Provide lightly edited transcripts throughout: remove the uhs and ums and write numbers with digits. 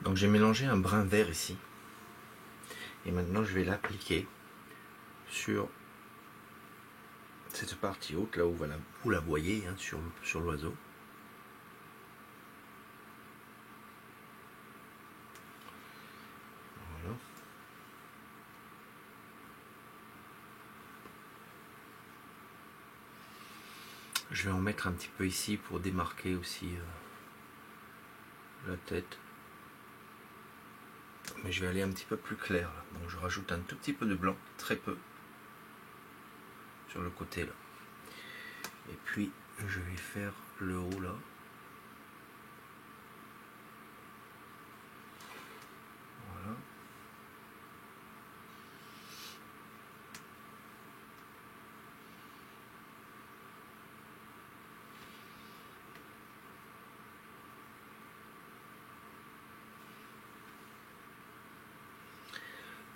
Donc j'ai mélangé un brin vert ici. Et maintenant je vais l'appliquer sur cette partie haute, là où vous la voyez, hein, sur l'oiseau. Voilà. Je vais en mettre un petit peu ici pour démarquer aussi la tête. Mais je vais aller un petit peu plus clair là. Donc je rajoute un tout petit peu de blanc, très peu, sur le côté là. Et puis je vais faire le haut là. Voilà.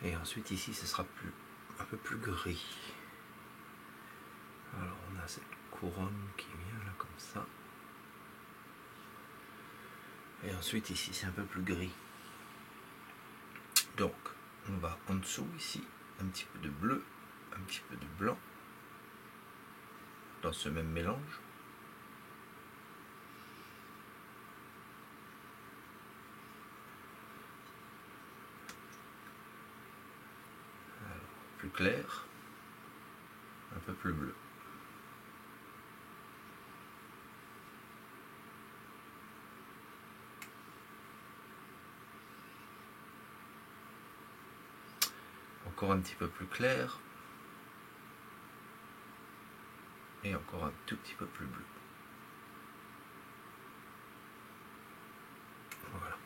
Et ensuite ici ce sera un peu plus gris. Alors on a cette couronne qui vient là comme ça. Et ensuite ici c'est un peu plus gris. Donc on va en dessous ici, un petit peu de bleu, un petit peu de blanc dans ce même mélange. Alors, plus clair, un peu plus bleu. Encore un petit peu plus clair. Et encore un tout petit peu plus bleu. Voilà.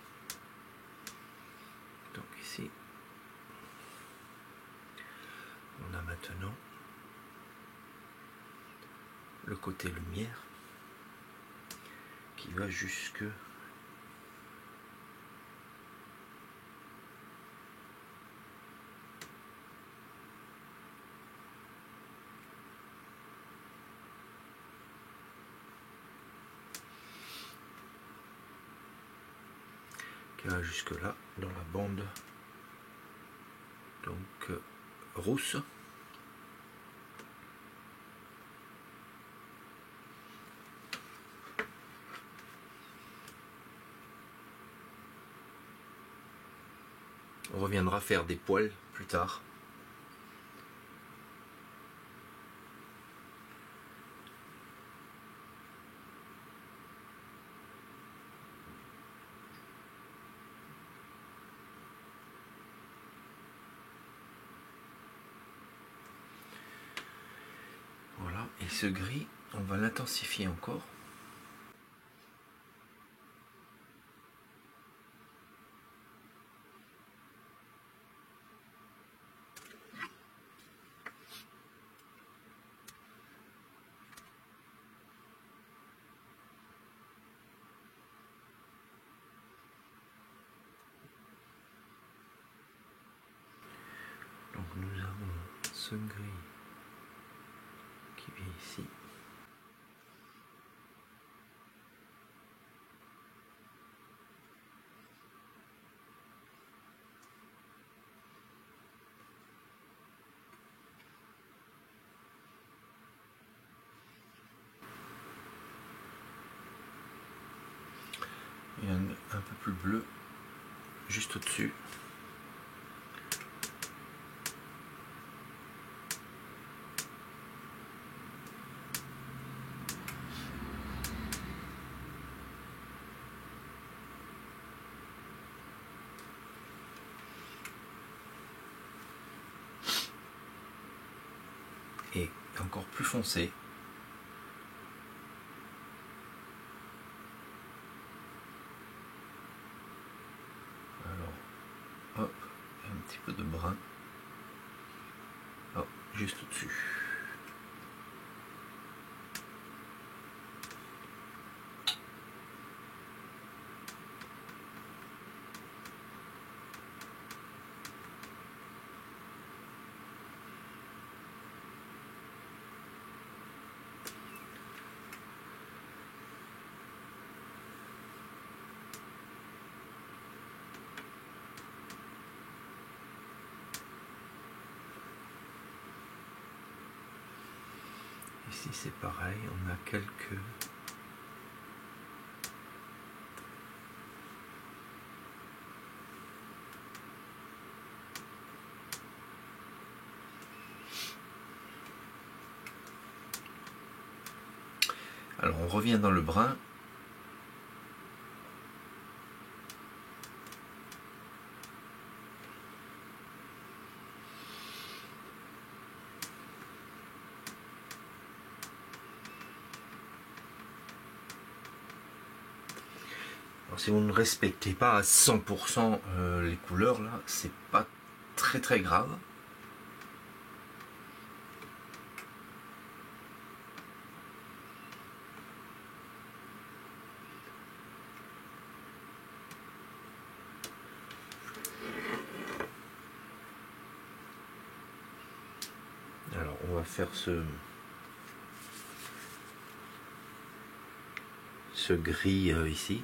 Donc ici, on a maintenant le côté lumière qui va jusque là dans la bande donc rousse. On reviendra faire des poils plus tard. Voilà, et ce gris, on va l'intensifier encore. Donc nous avons ce gris qui vient ici. Et un peu plus bleu juste au-dessus. Et encore plus foncé. Alors, hop, un petit peu de brun. Hop, juste au-dessus. Ici c'est pareil, on a quelques... Alors on revient dans le brun. Alors, si vous ne respectez pas à 100% les couleurs là, c'est pas très très grave. Alors on va faire ce gris ici,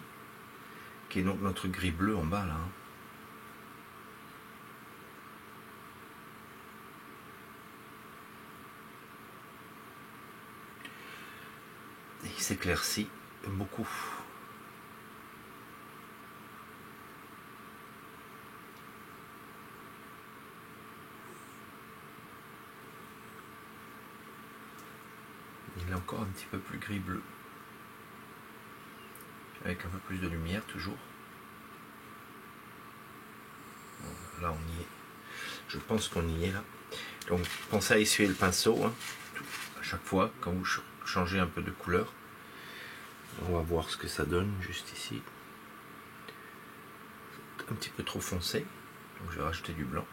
qui est donc notre gris bleu en bas là. Il s'éclaircit beaucoup. Il est encore un petit peu plus gris bleu, avec un peu plus de lumière toujours. Là on y est. Je pense qu'on y est là. Donc pensez à essuyer le pinceau hein, à chaque fois quand vous changez un peu de couleur. On va voir ce que ça donne juste ici. Un petit peu trop foncé, donc je vais rajouter du blanc.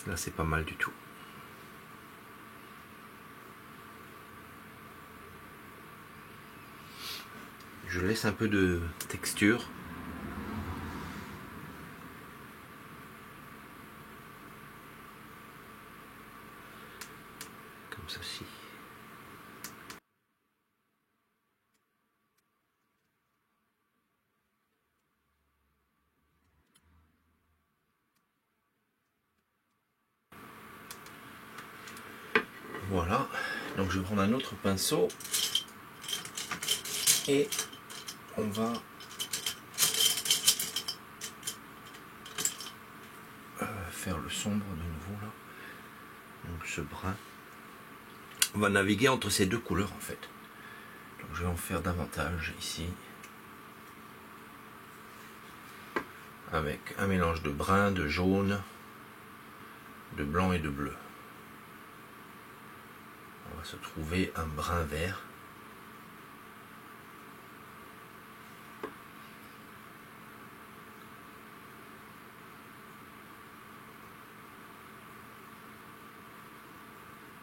Là c'est pas mal du tout. Je laisse un peu de texture. Comme ceci. Voilà, donc je vais prendre un autre pinceau et on va faire le sombre de nouveau là. Donc ce brun. On va naviguer entre ces deux couleurs en fait. Donc je vais en faire davantage ici. Avec un mélange de brun, de jaune, de blanc et de bleu. On va se trouver un brun vert.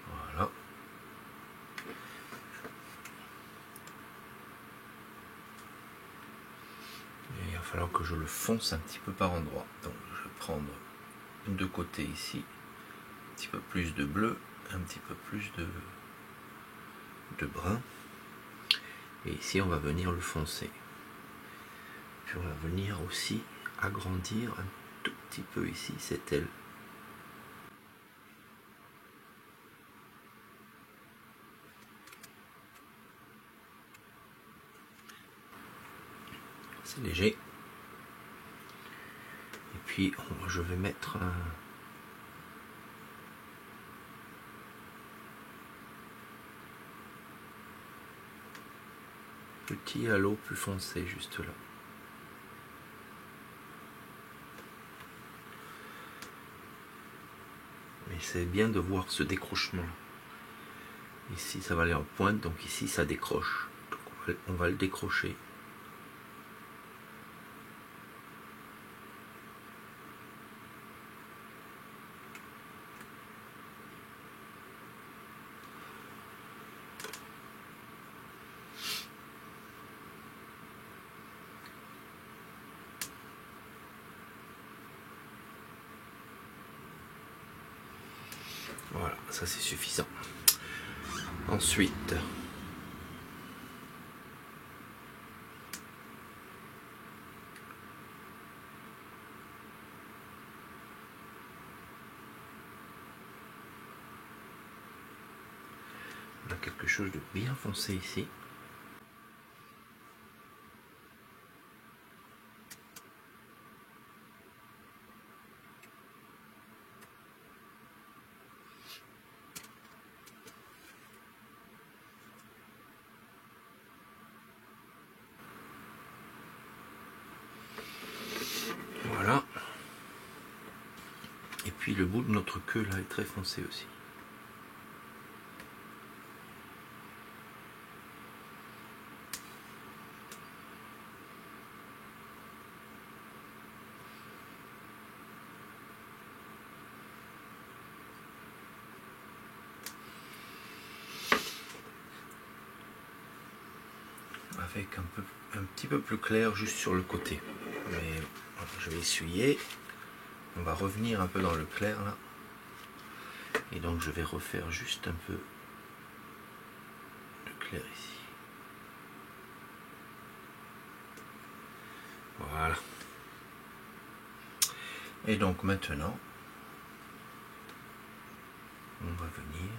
Voilà. Et il va falloir que je le fonce un petit peu par endroit. Donc je vais prendre deux côtés ici, un petit peu plus de bleu, un petit peu plus de brun. Et ici on va venir le foncer. Puis on va venir aussi agrandir un tout petit peu ici cette aile. C'est léger. Et puis je vais mettre un petit halo plus foncé juste là. Mais c'est bien de voir ce décrochement. Ici ça va aller en pointe, donc ici ça décroche. Donc on va le décrocher. Voilà, ça c'est suffisant. Ensuite, On a quelque chose de bien foncé ici. Voilà. Et puis le bout de notre queue là est très foncé aussi. Avec un petit peu plus clair juste sur le côté. Mais voilà, je vais essuyer. On va revenir un peu dans le clair là. Et donc je vais refaire juste un peu le clair ici. Voilà. Et donc maintenant, on va venir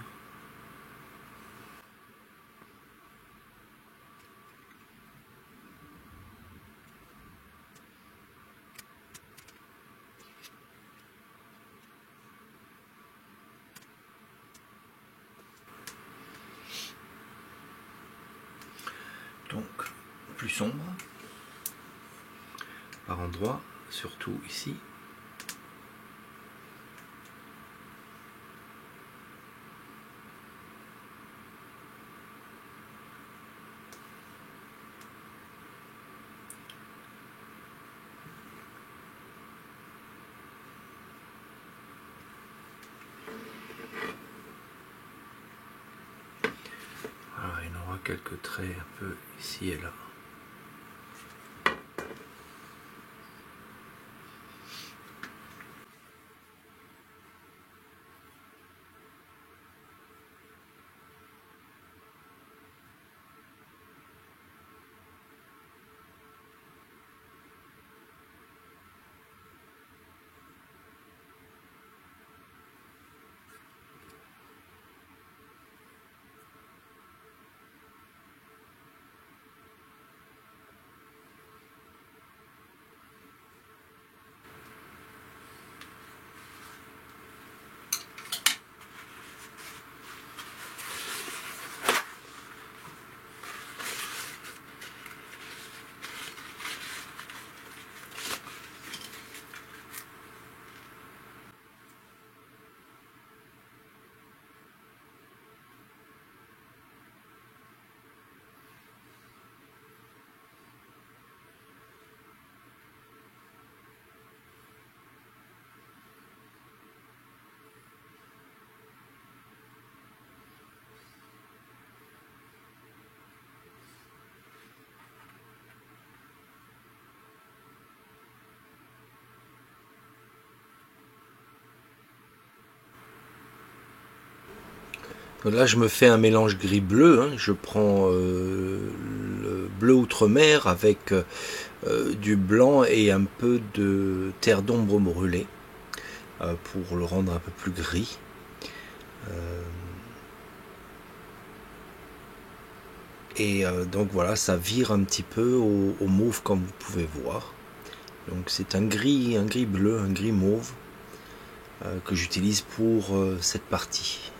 donc plus sombre par endroits, surtout ici. Voilà, il y en aura quelques traits un peu ici et là. Donc là, je me fais un mélange gris-bleu. Hein. Je prends le bleu outre-mer avec du blanc et un peu de terre d'ombre brûlée pour le rendre un peu plus gris. Et donc voilà, ça vire un petit peu au mauve comme vous pouvez voir. Donc c'est un gris bleu, un gris mauve que j'utilise pour cette partie.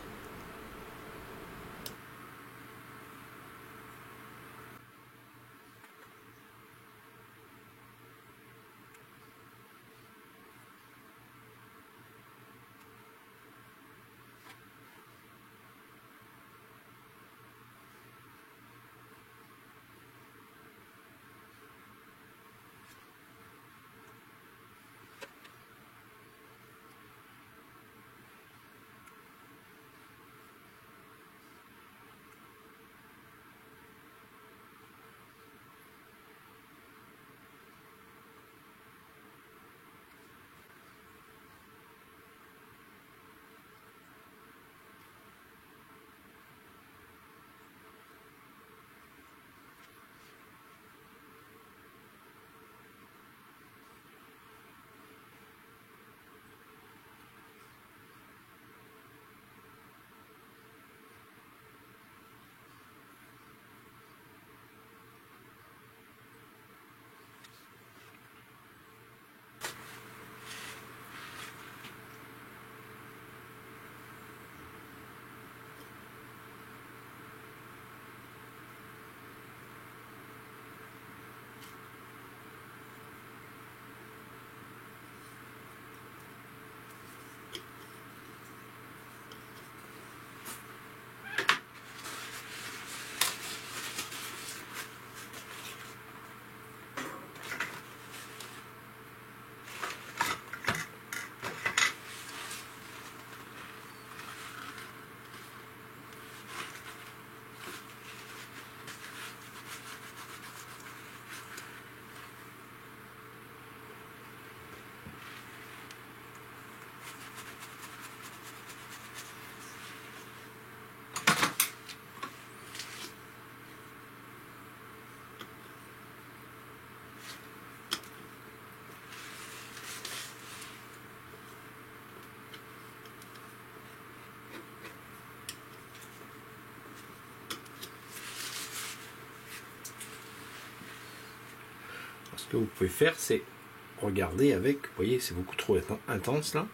ce que vous pouvez faire, c'est regarder avec, vous voyez, c'est beaucoup trop intense là.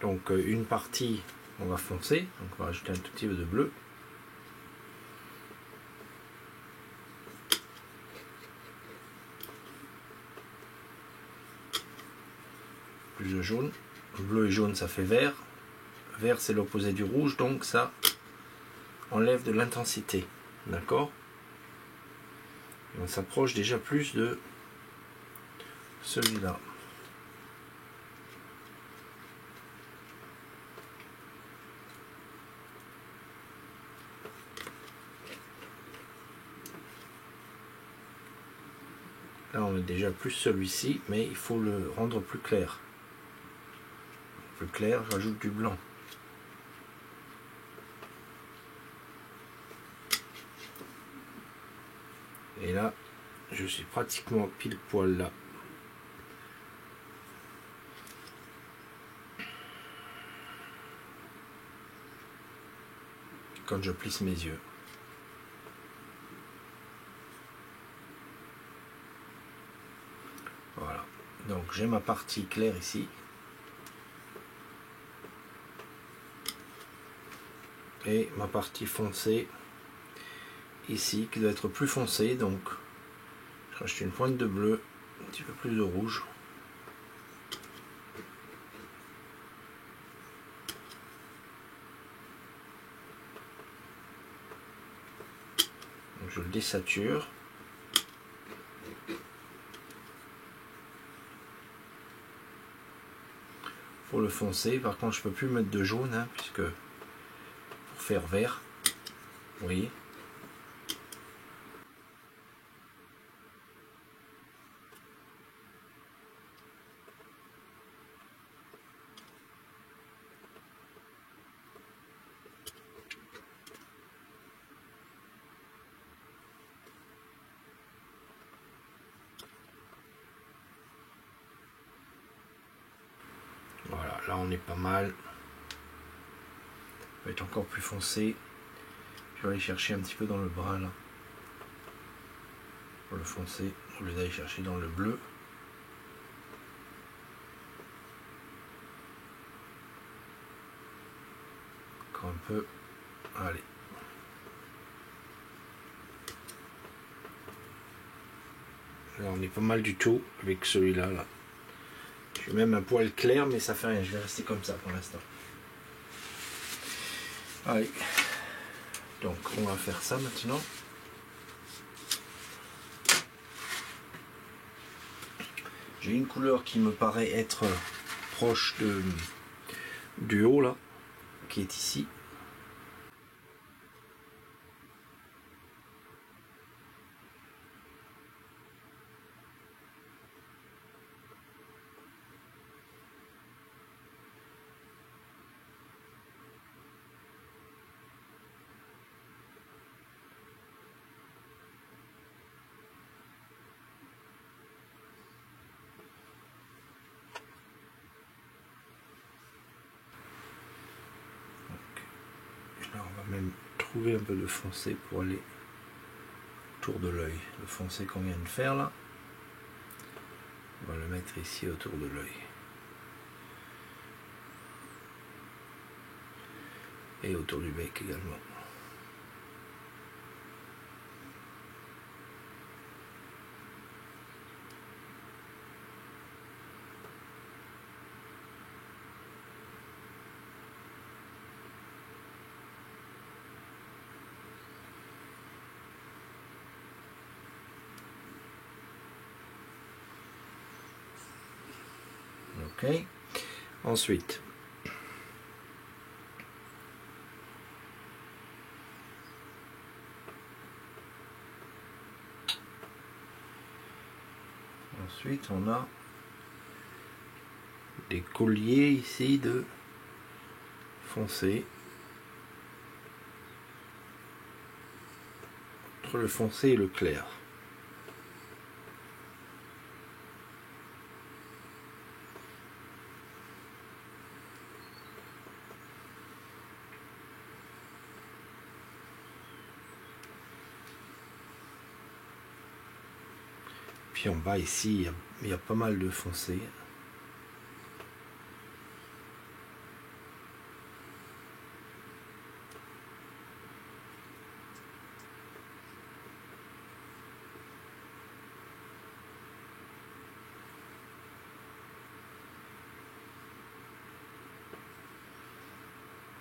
Donc une partie, on va foncer, donc on va rajouter un tout petit peu de bleu. Plus de jaune. Bleu et jaune, ça fait vert. Vert, c'est l'opposé du rouge, donc ça enlève de l'intensité. D'accord? On s'approche déjà plus de celui-là. Là, on est déjà plus celui-ci, mais il faut le rendre plus clair. Plus clair, j'ajoute du blanc. Et là, je suis pratiquement pile poil là. Quand je plisse mes yeux. Voilà. Donc j'ai ma partie claire ici. Et ma partie foncée ici, qui doit être plus foncée. Donc je rajoute une pointe de bleu, un petit peu plus de rouge. Donc je le désature. Pour le foncer, par contre je peux plus mettre de jaune, hein, puisque pour faire vert, vous voyez. Voilà, là on est pas mal. On va être encore plus foncé. Je vais aller chercher un petit peu dans le brun là. Pour le foncer, au lieu d'aller chercher dans le bleu. Encore un peu. Allez. Là on est pas mal du tout avec celui-là là. Je suis même un poil clair, mais ça fait rien, je vais rester comme ça pour l'instant. Allez. Donc on va faire ça maintenant. J'ai une couleur qui me paraît être proche du haut là, qui est ici. Là, on va même trouver un peu de foncé pour aller autour de l'œil. Le foncé qu'on vient de faire là, on va le mettre ici autour de l'œil. Et autour du bec également. Ok. Ensuite, on a des colliers ici de foncé. Entre le foncé et le clair. puis en bas ici, il y a pas mal de foncé.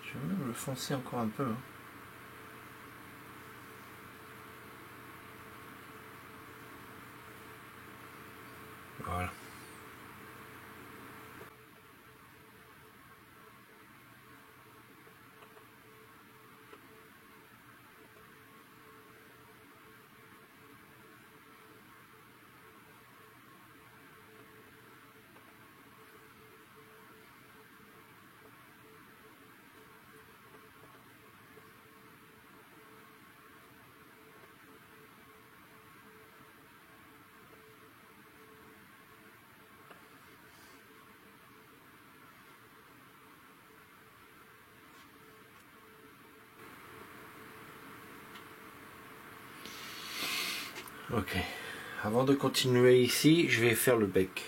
Je vais même le foncer encore un peu. Hein. Voilà. Ok. Avant de continuer ici, je vais faire le bec.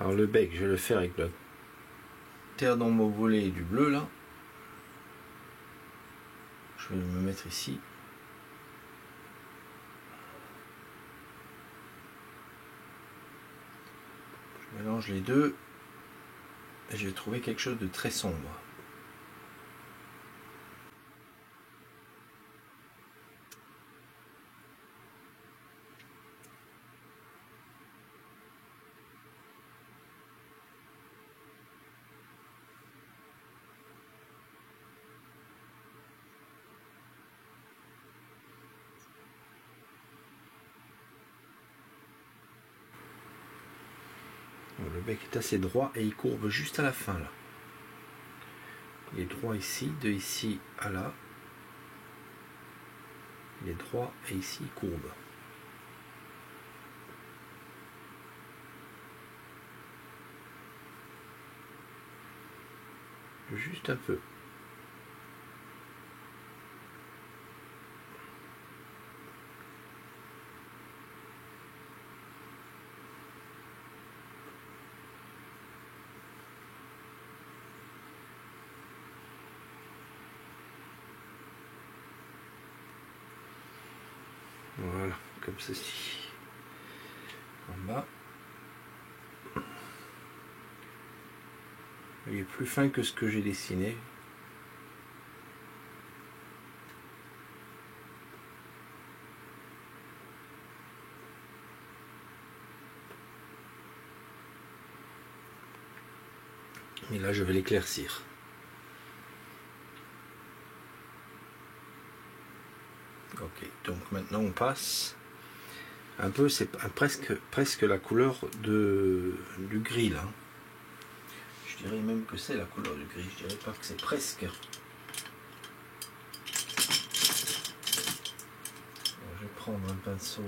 Alors le bec, je vais le faire avec la terre dans mon volet du bleu là. Je vais me mettre ici. Je mélange les deux et je vais trouver quelque chose de très sombre. Le bec est assez droit et il courbe juste à la fin là. Il est droit ici, de ici à là. Il est droit et ici il courbe. Juste un peu. Voilà, comme ceci. En bas. Il est plus fin que ce que j'ai dessiné. Et là, je vais l'éclaircir. Ok, donc maintenant on passe un peu, c'est presque la couleur du gris là. Je dirais même que c'est la couleur du gris, je dirais pas que c'est presque. Alors, je vais prendre un pinceau.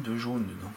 de jaune dedans.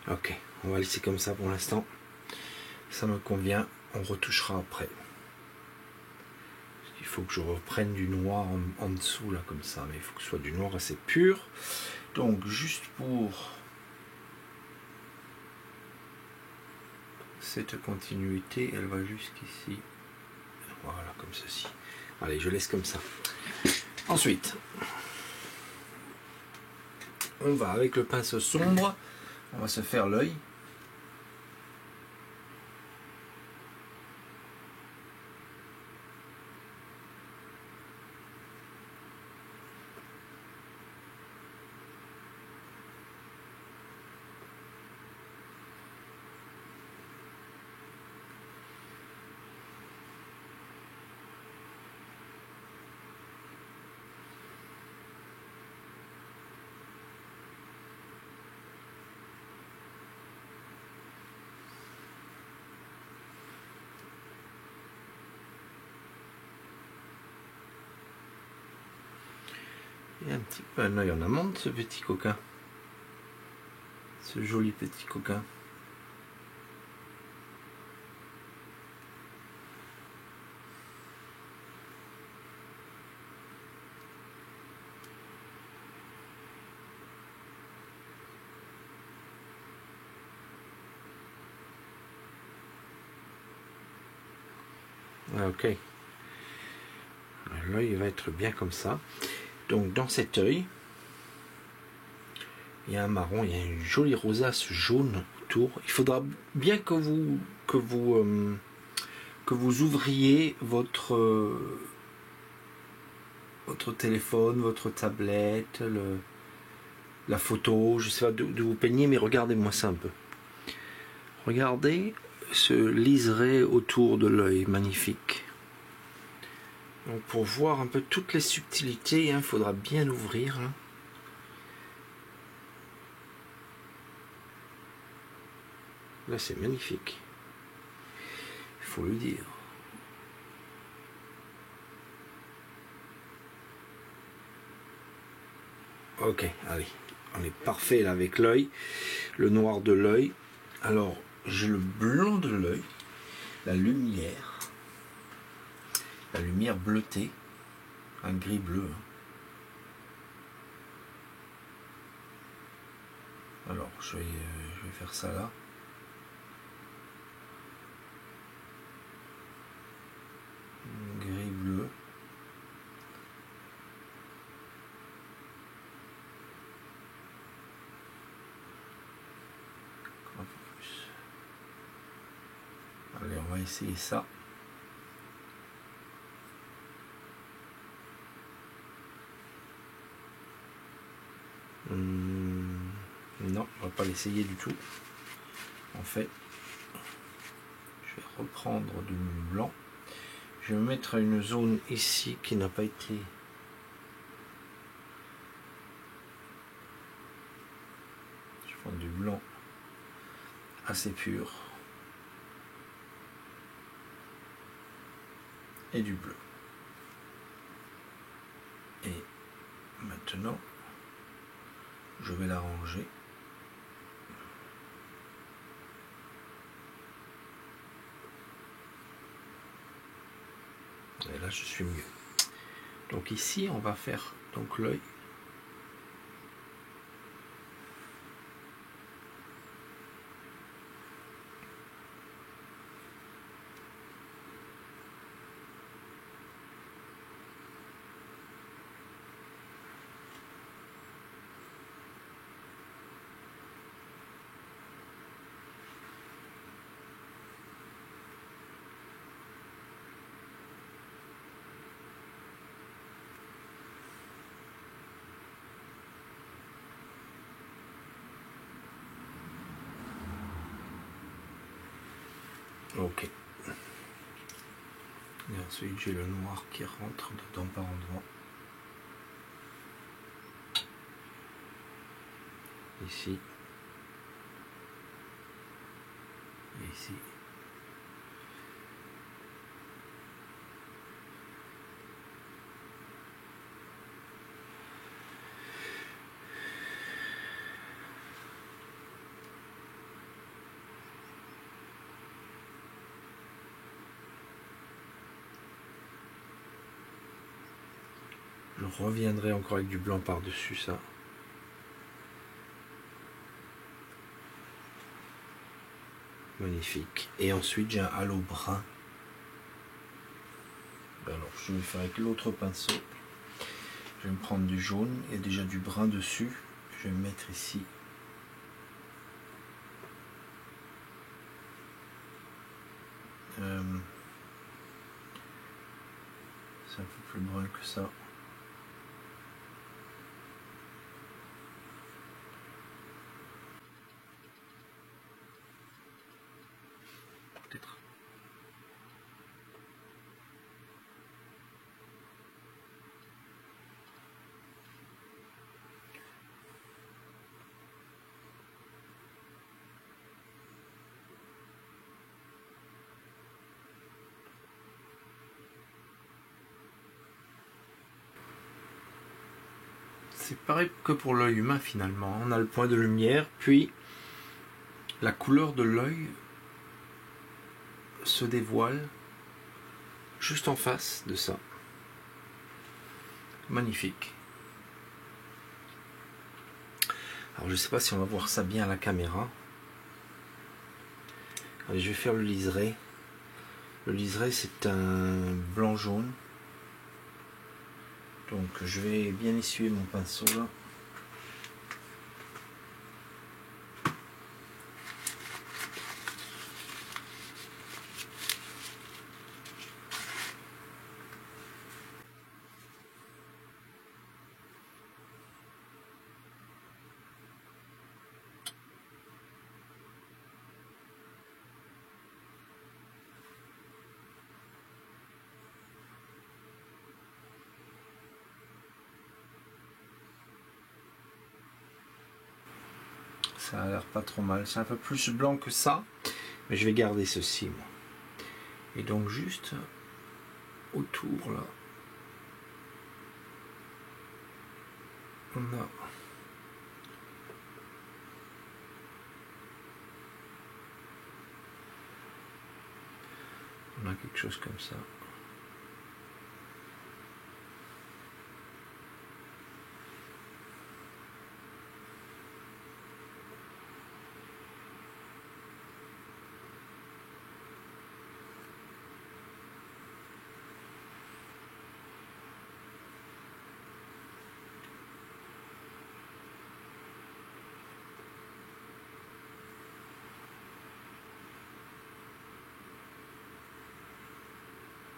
Ok, on va laisser comme ça pour l'instant. Ça me convient, on retouchera après. Il faut que je reprenne du noir en dessous là comme ça, mais il faut que ce soit du noir assez pur. Donc juste pour cette continuité, elle va jusqu'ici. Voilà, comme ceci. Allez, je laisse comme ça. Ensuite, on va avec le pinceau sombre, on va se faire l'œil. Et un petit peu un œil en amont de ce petit coquin. Ce joli petit coquin. Ok. L'œil va être bien comme ça. Donc dans cet œil, il y a un marron, il y a une jolie rosace jaune autour. Il faudra bien que vous ouvriez votre téléphone, votre tablette, la photo, je sais pas de vous peigner, mais regardez-moi ça un peu. Regardez ce liseré autour de l'œil, magnifique. Donc pour voir un peu toutes les subtilités, il faudra bien ouvrir. Hein. Là c'est magnifique. Il faut le dire. Ok, allez. On est parfait là avec l'œil. Le noir de l'œil. Alors, j'ai le blanc de l'œil. La lumière bleutée. Un gris bleu. Alors, je vais faire ça là. Gris bleu. Un peu plus. Allez, on va essayer ça. Non, on va pas l'essayer du tout. En fait, je vais reprendre du blanc. Je vais mettre une zone ici qui n'a pas été. Je prends du blanc assez pur et du bleu. Et maintenant, je vais l'arranger. Et là, je suis mieux. Donc ici, on va faire donc l'œil. Ok. Et ensuite j'ai le noir qui rentre dedans par endroit. Ici. Et ici. Je reviendrai encore avec du blanc par-dessus ça. Magnifique. Et ensuite j'ai un halo brun. Alors je vais faire avec l'autre pinceau. Je vais me prendre du jaune et déjà du brun dessus. Je vais me mettre ici. C'est un peu plus brun que ça. Peut-être. C'est pareil que pour l'œil humain finalement. On a le point de lumière, puis la couleur de l'œil se dévoile juste en face de ça. Magnifique. Alors je ne sais pas si on va voir ça bien à la caméra. Allez, je vais faire le liseré. Le liseré c'est un blanc jaune. Donc je vais bien essuyer mon pinceau là. Ça a l'air pas trop mal. C'est un peu plus blanc que ça. Mais je vais garder ceci, moi. Et donc juste autour là. On a quelque chose comme ça.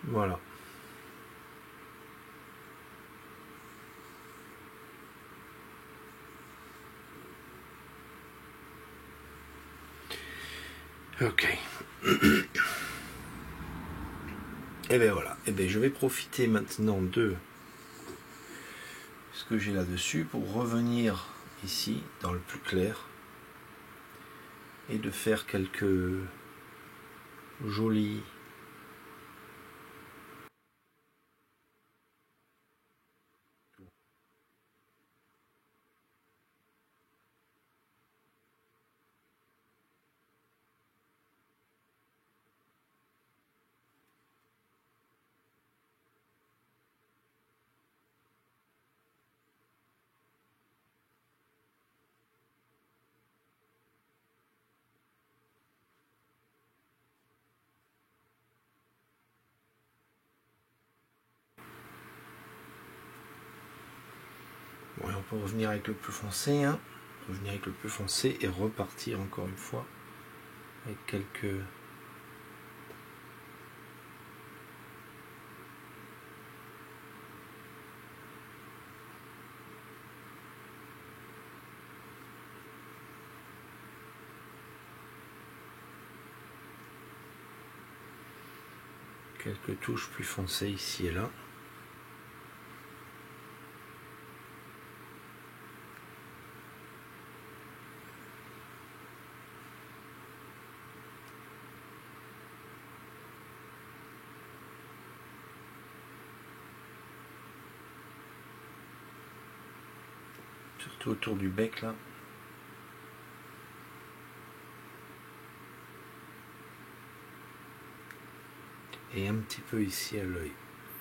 Voilà. Ok. Et bien voilà. Et bien je vais profiter maintenant de ce que j'ai là-dessus pour revenir ici dans le plus clair et de faire quelques jolis Bon, on peut revenir avec le plus foncé, hein. Revenir avec le plus foncé et repartir encore une fois avec quelques... quelques touches plus foncées ici et là. Surtout autour du bec là. Et un petit peu ici à l'œil.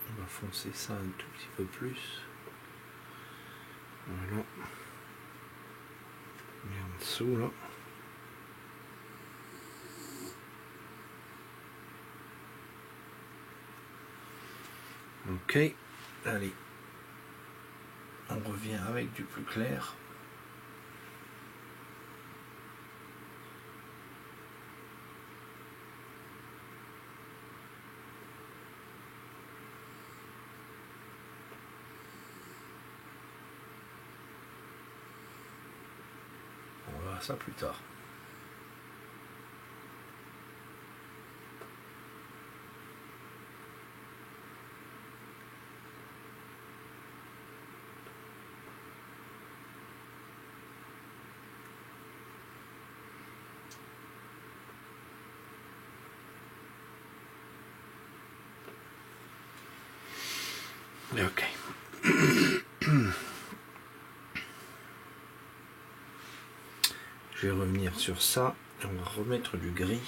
On va foncer ça un tout petit peu plus. Voilà. Et en dessous là. Ok. Allez. On revient avec du plus clair. On verra ça plus tard. Ok. Je vais revenir sur ça et on va remettre du gris.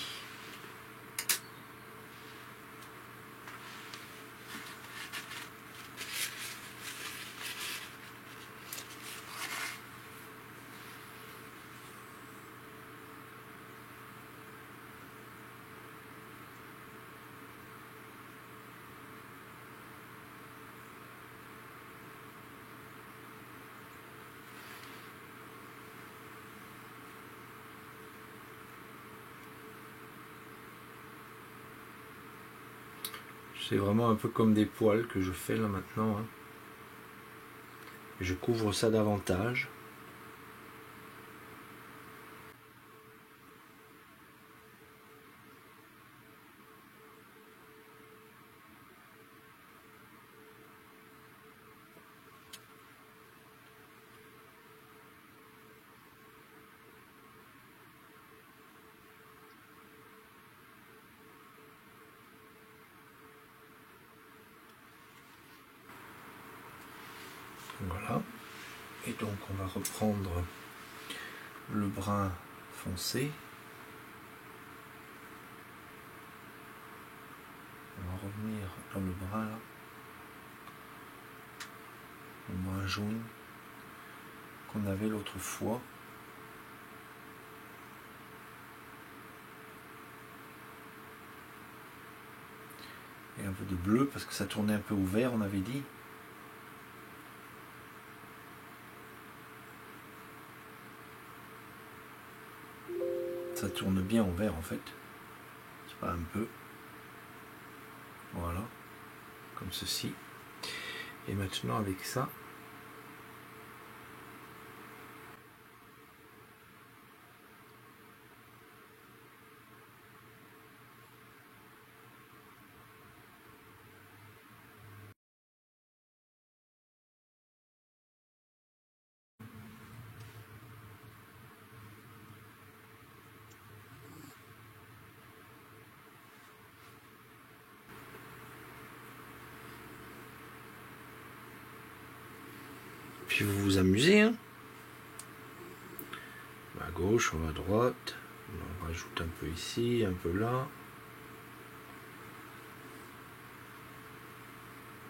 C'est vraiment un peu comme des poils que je fais là maintenant. Hein. Je couvre ça davantage. Voilà. Et donc on va reprendre le brun foncé. On va revenir dans le brun là. Le brun jaune qu'on avait l'autre fois. Et un peu de bleu parce que ça tournait un peu au vert, on avait dit. Ça tourne bien au vert en fait. C'est pas un peu. Voilà. Comme ceci. Et maintenant avec ça. Puis vous vous amusez, hein. On va à gauche, on va à droite. On rajoute un peu ici, un peu là.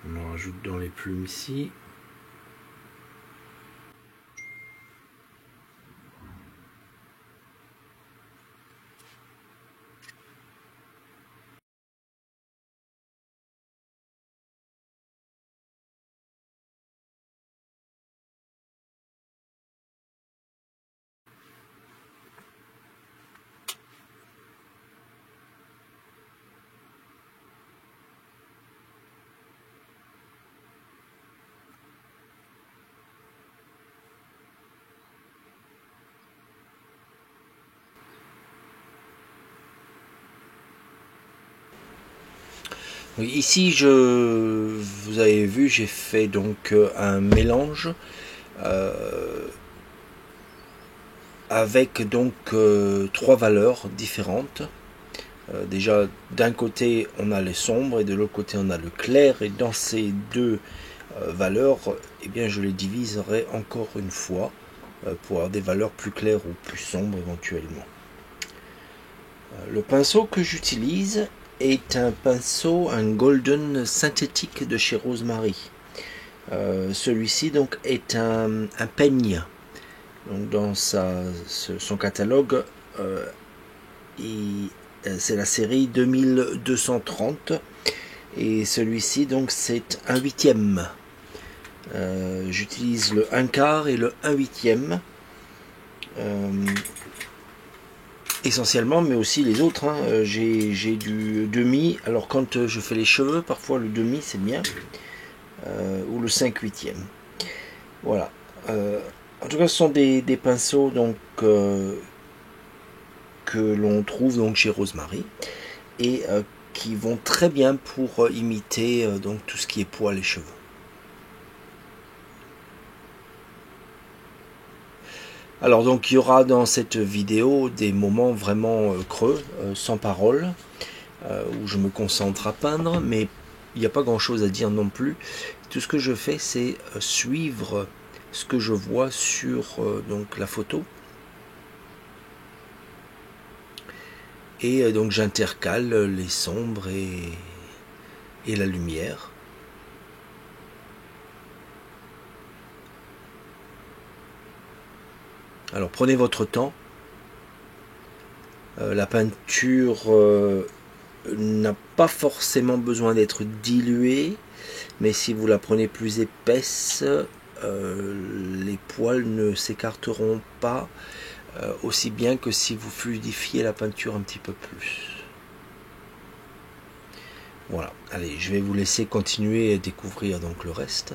On en rajoute dans les plumes ici. Oui, ici, vous avez vu, j'ai fait donc un mélange avec donc trois valeurs différentes. Déjà, d'un côté, on a les sombres et de l'autre côté, on a le clair. Et dans ces deux valeurs, eh bien, je les diviserai encore une fois pour avoir des valeurs plus claires ou plus sombres éventuellement. Le pinceau que j'utilise est un pinceau, un golden synthétique de chez Rosemary. Celui-ci donc est un peigne. Donc dans son catalogue, c'est la série 2230 et celui-ci donc c'est un huitième. J'utilise le 1 quart et le 1 huitième. Essentiellement, mais aussi les autres. Hein. J'ai du demi. Alors quand je fais les cheveux, parfois le demi c'est bien. Ou le 5 huitième. Voilà. En tout cas, ce sont des pinceaux donc que l'on trouve donc chez Rosemary et qui vont très bien pour imiter donc tout ce qui est poils et cheveux. Alors donc il y aura dans cette vidéo des moments vraiment creux, sans parole, où je me concentre à peindre, mais il n'y a pas grand chose à dire non plus. Tout ce que je fais, c'est suivre ce que je vois sur donc la photo. Et donc j'intercale les sombres et la lumière. Alors prenez votre temps. La peinture n'a pas forcément besoin d'être diluée, mais si vous la prenez plus épaisse, les poils ne s'écarteront pas aussi bien que si vous fluidifiez la peinture un petit peu plus. Voilà, allez, je vais vous laisser continuer à découvrir donc le reste.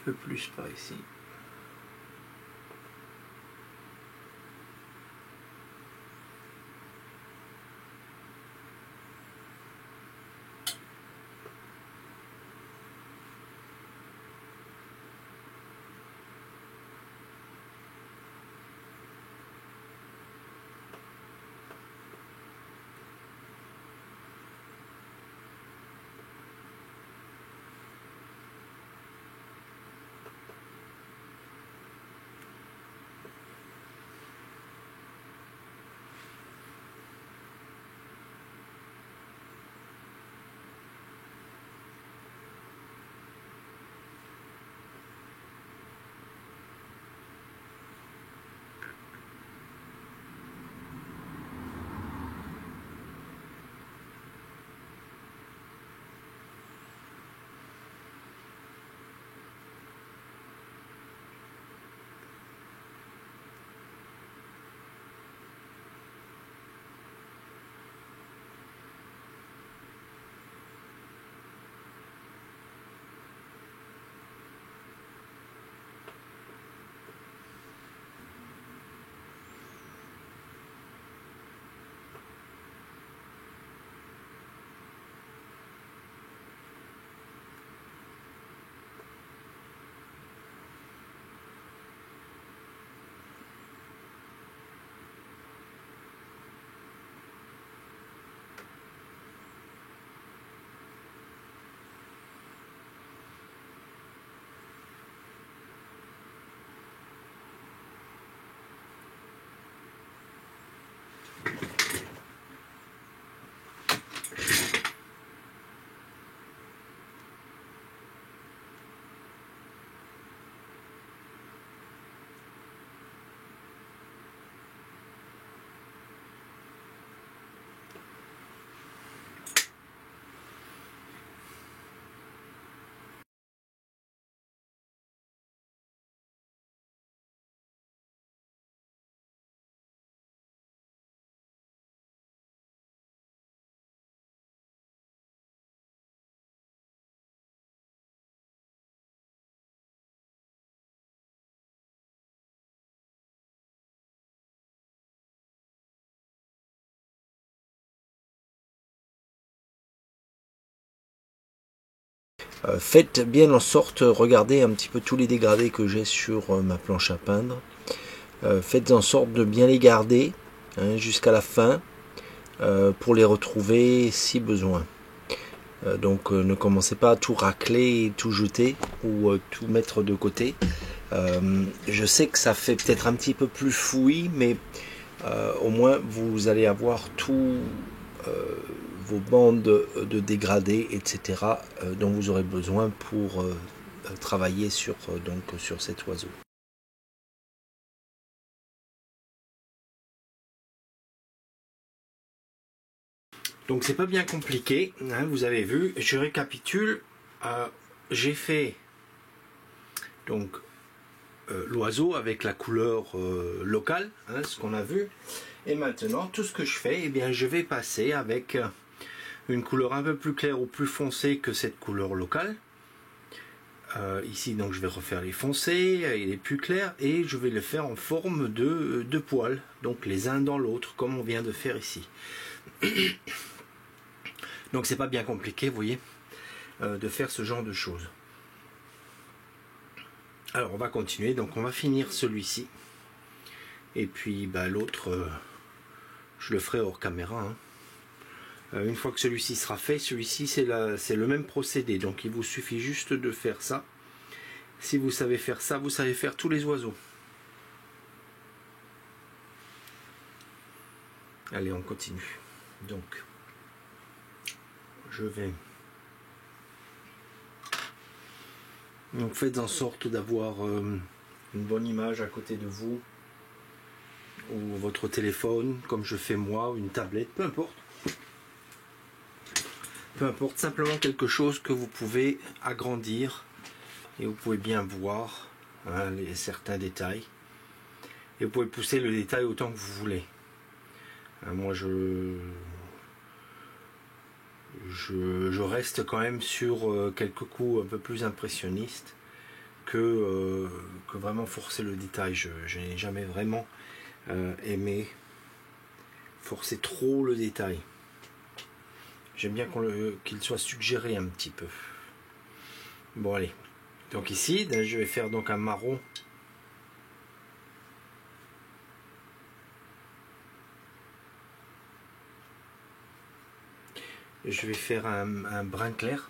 peu plus par ici. Faites bien en sorte, regardez un petit peu tous les dégradés que j'ai sur ma planche à peindre. Faites en sorte de bien les garder jusqu'à la fin pour les retrouver si besoin. Donc ne commencez pas à tout racler et tout jeter ou tout mettre de côté. Je sais que ça fait peut-être un petit peu plus fouillis, mais au moins vous allez avoir tout vos bandes de dégradés, etc. dont vous aurez besoin pour travailler sur cet oiseau. Donc c'est pas bien compliqué, hein, vous avez vu. Je récapitule. J'ai fait donc l'oiseau avec la couleur locale, hein, ce qu'on a vu. Et maintenant, tout ce que je fais, eh bien, je vais passer avec une couleur un peu plus claire ou plus foncée que cette couleur locale. Ici, donc, je vais refaire les foncés et les plus clairs, et je vais le faire en forme de poils, donc les uns dans l'autre, comme on vient de faire ici. Donc, c'est pas bien compliqué, vous voyez, de faire ce genre de choses. Alors, on va continuer. Donc, on va finir celui-ci, et puis bah, l'autre, je le ferai hors caméra. Hein. Une fois que celui-ci sera fait, celui-ci c'est le même procédé, donc il vous suffit juste de faire ça. Si vous savez faire ça, vous savez faire tous les oiseaux. Allez, on continue. Donc, je vais... Donc faites en sorte d'avoir une bonne image à côté de vous, ou votre téléphone, comme je fais moi, ou une tablette, peu importe. Peu importe, simplement quelque chose que vous pouvez agrandir et vous pouvez bien voir hein, certains détails. Et vous pouvez pousser le détail autant que vous voulez. Moi je reste quand même sur quelques coups un peu plus impressionnistes que vraiment forcer le détail. Je n'ai jamais vraiment aimé forcer trop le détail. J'aime bien qu'il soit suggéré un petit peu. Bon allez, donc ici je vais faire donc un marron. Je vais faire un brun clair,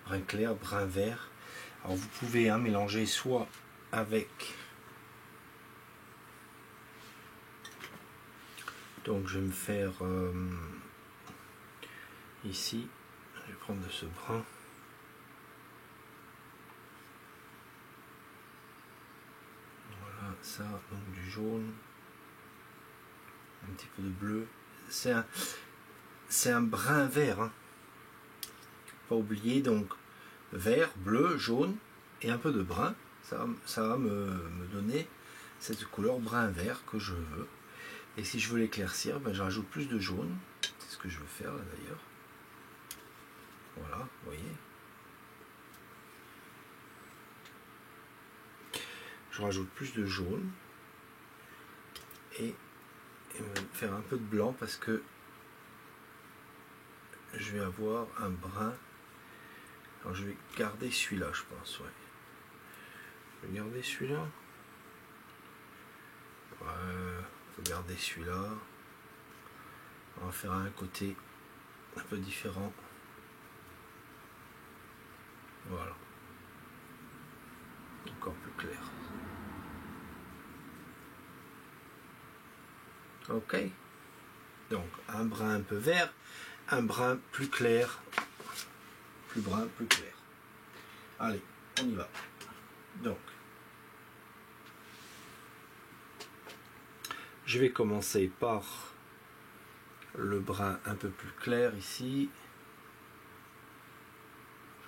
brun vert. Alors vous pouvez mélanger soit avec, donc je vais me faire ici, je vais prendre de ce brun. Voilà, ça, donc du jaune, un petit peu de bleu. C'est un brun vert, hein. Pas oublier, donc vert, bleu, jaune et un peu de brun. Ça va me donner cette couleur brun vert que je veux. Et si je veux l'éclaircir, je rajoute plus de jaune. C'est ce que je veux faire là d'ailleurs. Voilà, vous voyez. Je rajoute plus de jaune et faire un peu de blanc parce que je vais avoir un brun. Alors je vais garder celui-là, je pense, ouais. Je vais garder celui-là. Ouais, on peut garder celui-là. On va faire un côté un peu différent. Voilà. Encore plus clair. Ok. Donc un brun un peu vert, un brun plus clair, plus brun, plus clair. Allez, on y va. Donc, je vais commencer par le brun un peu plus clair ici.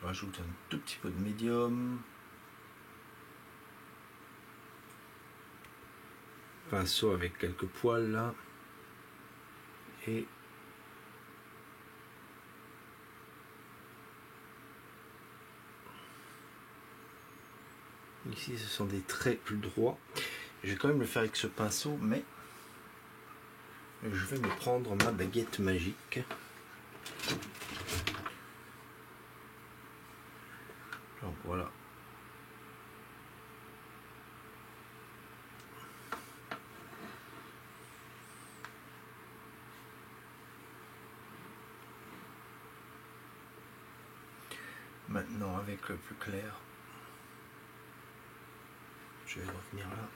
Je rajoute un tout petit peu de médium. Pinceau avec quelques poils là. Et ici ce sont des traits plus droits. Je vais quand même le faire avec ce pinceau, mais je vais me prendre ma baguette magique. Donc voilà. Maintenant avec le plus clair, je vais revenir là.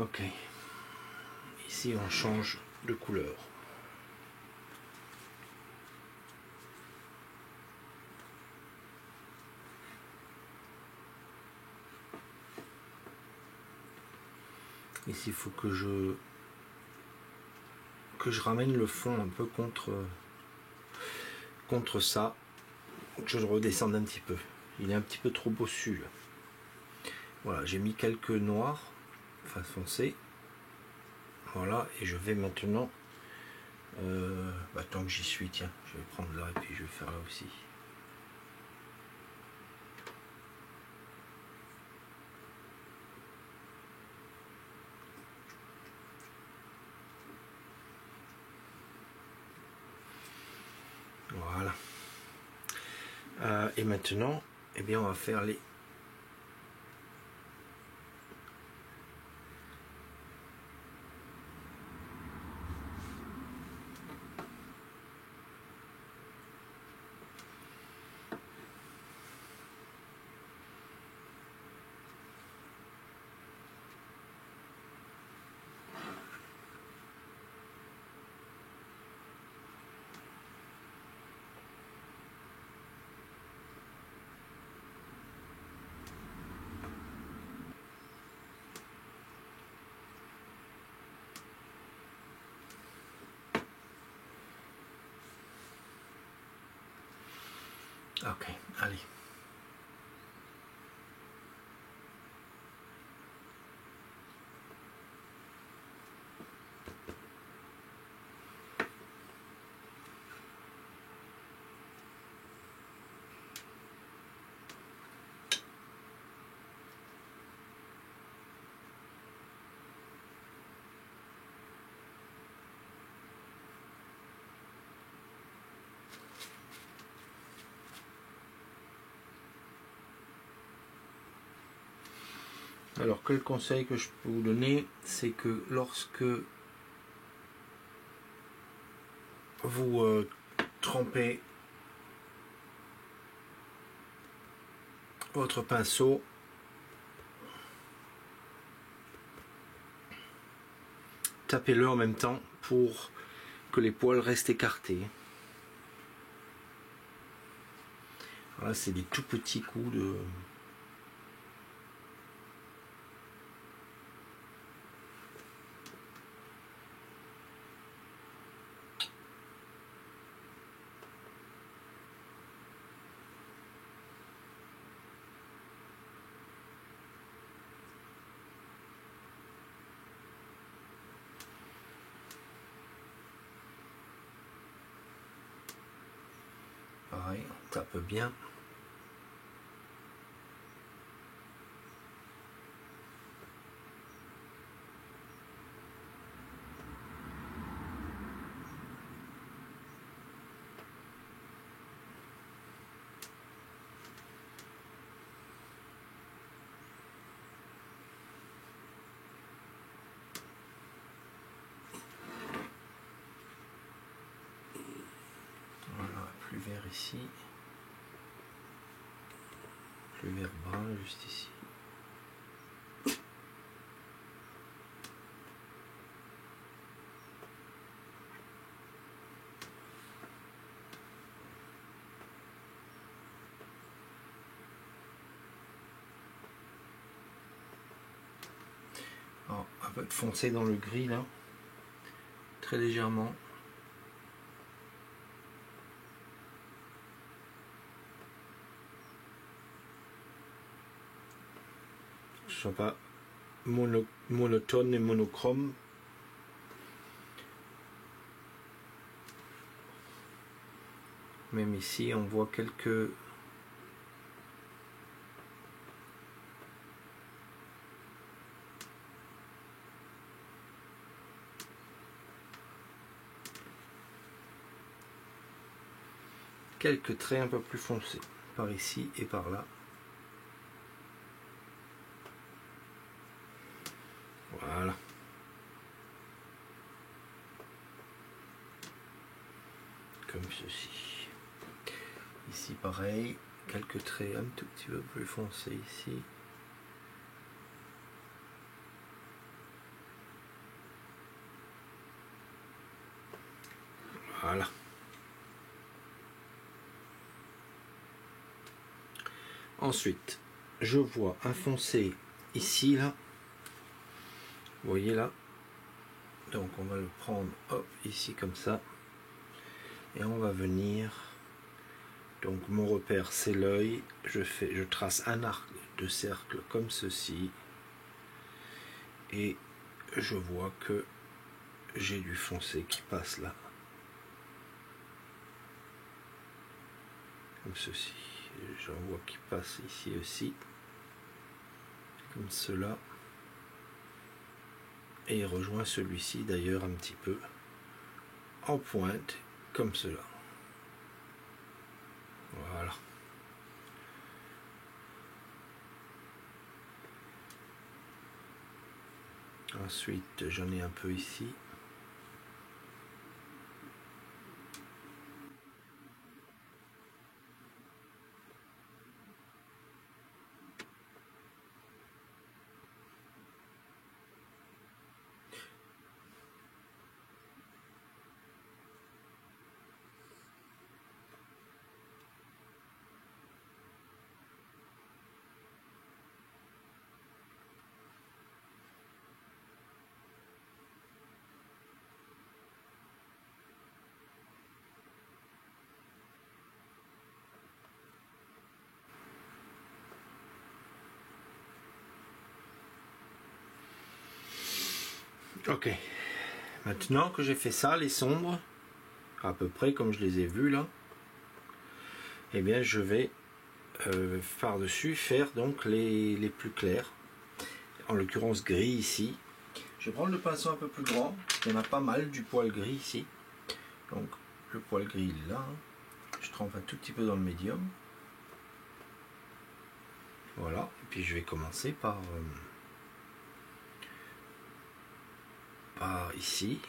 Ok. Ici on change de couleur. Ici il faut que je ramène le fond un peu contre ça, que je le redescende un petit peu. Il est un petit peu trop bossu là. Voilà, j'ai mis quelques noirs, enfin foncés. Voilà, et je vais maintenant, tant que j'y suis, tiens, je vais prendre là et puis je vais faire là aussi. Voilà. Et maintenant, eh bien, on va faire les... Ok, allez. Alors quel conseil que je peux vous donner, c'est que lorsque vous trempez votre pinceau, tapez-le en même temps pour que les poils restent écartés. Voilà, c'est des tout petits coups de... Pareil, on tape bien. Voilà, plus vert ici. Plus vert brun juste ici. Alors, un peu de foncé dans le gris là, très légèrement. Je ne sois pas monotone et monochrome. Même ici, on voit quelques traits un peu plus foncés par ici et par là. Voilà. Comme ceci. Ici pareil, quelques traits un tout petit peu plus foncés ici. Voilà. Ensuite, je vois un foncé ici, là. Vous voyez là. Donc on va le prendre, hop, ici comme ça. Et on va venir. Donc mon repère c'est l'œil. Je trace un arc de cercle comme ceci. Et je vois que j'ai du foncé qui passe là. Comme ceci. J'en vois qui passe ici aussi. Comme cela. Et il rejoint celui-ci d'ailleurs un petit peu en pointe, comme cela. Voilà. Ensuite, j'en ai un peu ici. Ok. Maintenant que j'ai fait ça, les sombres, à peu près comme je les ai vus là, eh bien je vais par-dessus faire donc les plus clairs. En l'occurrence gris ici. Je vais prendre le pinceau un peu plus grand. Il y en a pas mal du poil gris ici. Donc le poil gris là. Je trempe un tout petit peu dans le médium. Voilà. Et puis je vais commencer par pas ici.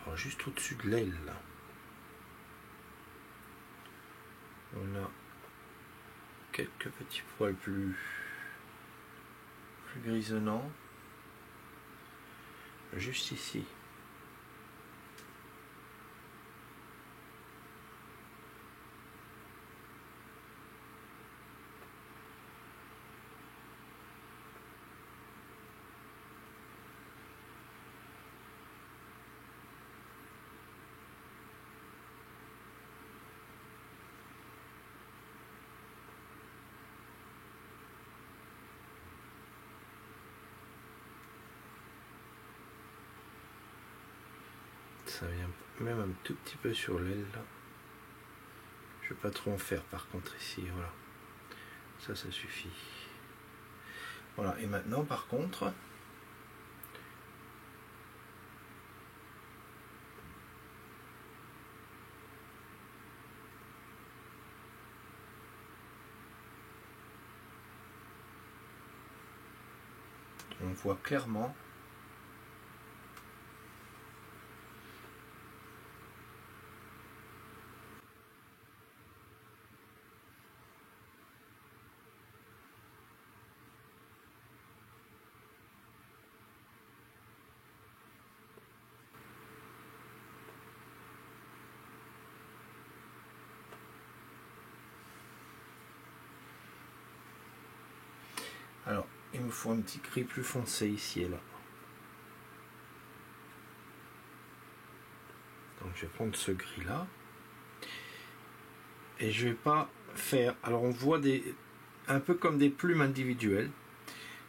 Alors, juste au-dessus de l'aile, là. On a quelques petits poils plus grisonnants. Juste ici. Ça vient même un tout petit peu sur l'aile là. Je vais pas trop en faire par contre ici, voilà. Ça suffit. Voilà, et maintenant par contre, on voit clairement alors, il me faut un petit gris plus foncé ici et là. Donc je vais prendre ce gris là. Et je vais pas faire... Alors on voit un peu comme des plumes individuelles.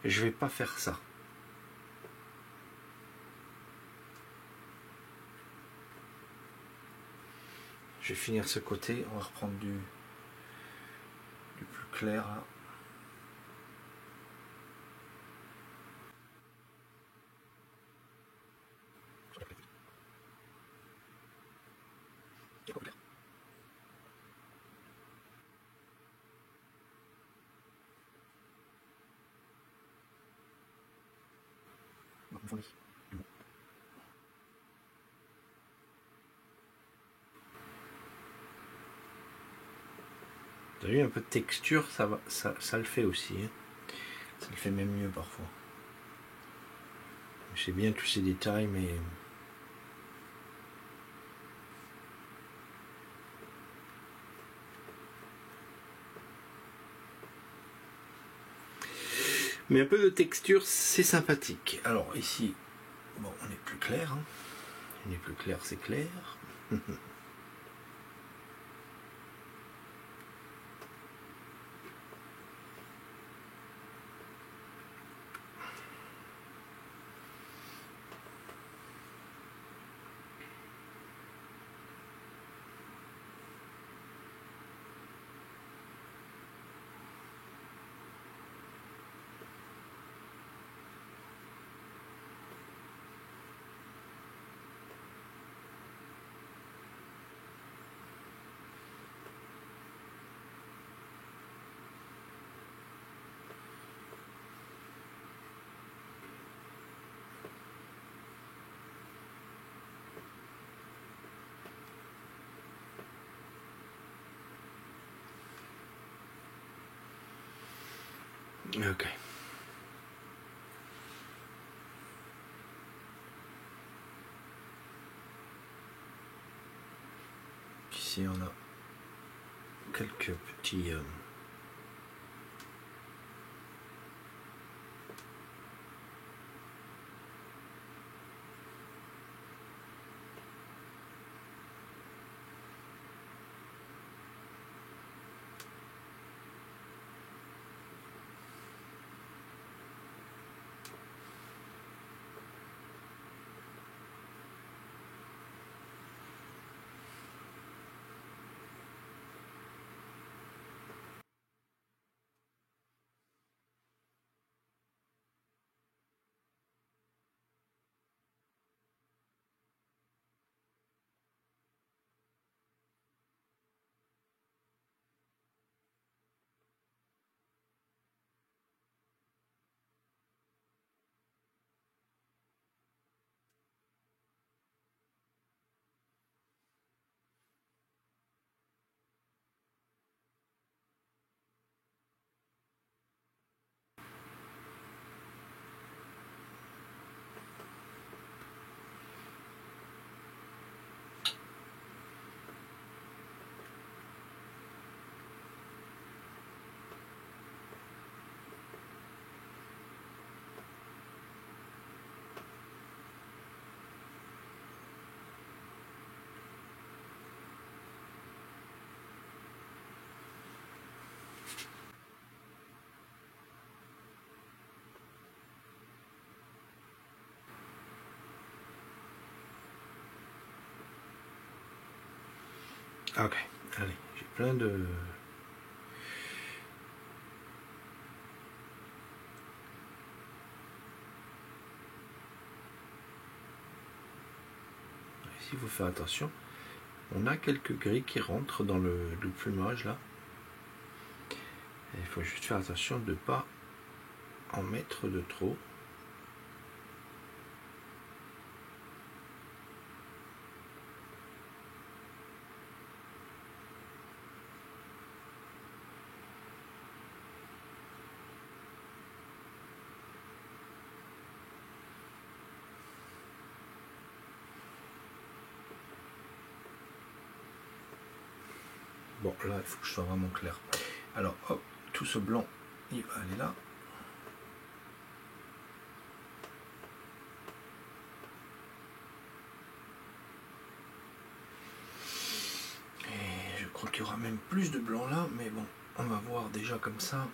Et je vais pas faire ça. Je vais finir ce côté. On va reprendre du plus clair là. Vous avez vu un peu de texture, ça le fait aussi. Hein. Ça le fait même mieux parfois. Je sais bien tous ces détails, mais... Mais un peu de texture, c'est sympathique. Alors ici, bon, on est plus clair. Hein. On est plus clair, c'est clair. Ok. Ici on a quelques petits... Ok, allez, j'ai plein de... Ici, il faut faire attention. On a quelques gris qui rentrent dans le plumage là. Et il faut juste faire attention de ne pas en mettre de trop. Bon, là, il faut que je sois vraiment clair. Alors, hop, tout ce blanc, il va aller là. Et je crois qu'il y aura même plus de blanc là, mais bon, on va voir déjà comme ça.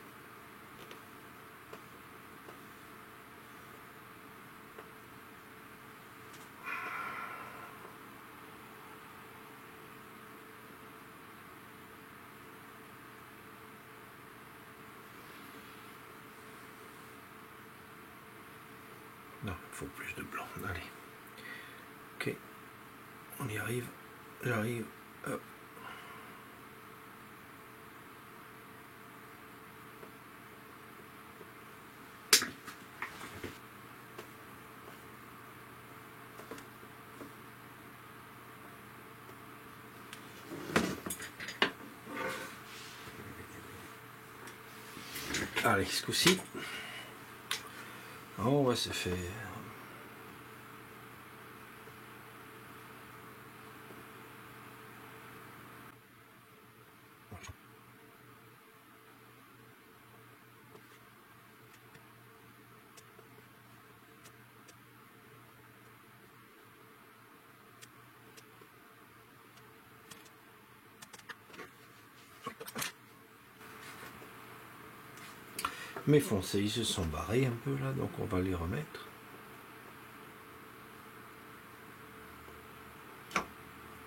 Non, il faut plus de blanc. Allez. Ok. On y arrive. J'arrive. Hop. Allez, ce coup-ci, on va se faire... Mes foncés, ils se sont barrés un peu là, donc on va les remettre.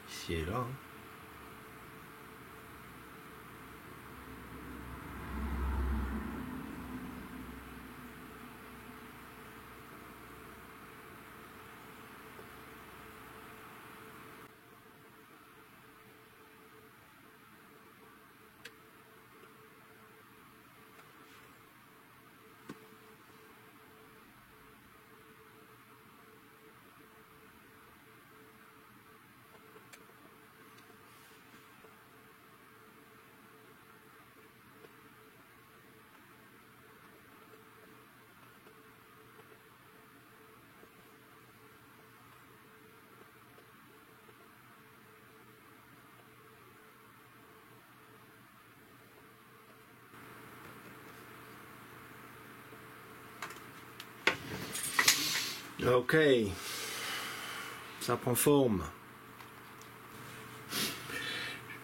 Ici et là. Ok, ça prend forme. Je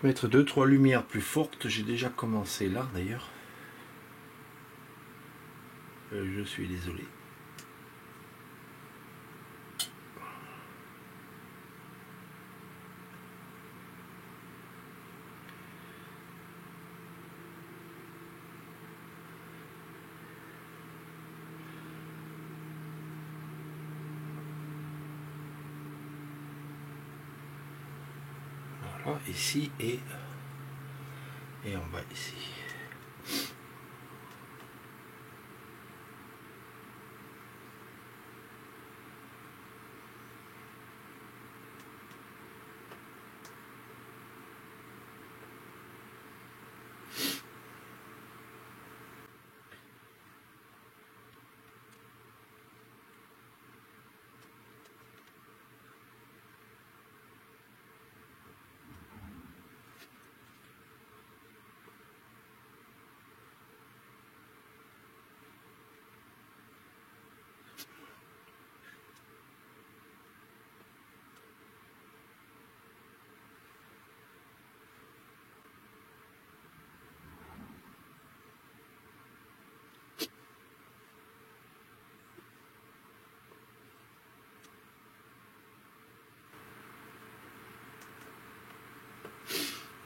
vais mettre 2-3 lumières plus fortes. J'ai déjà commencé là d'ailleurs. Je suis désolé. Voilà, ici et en bas ici.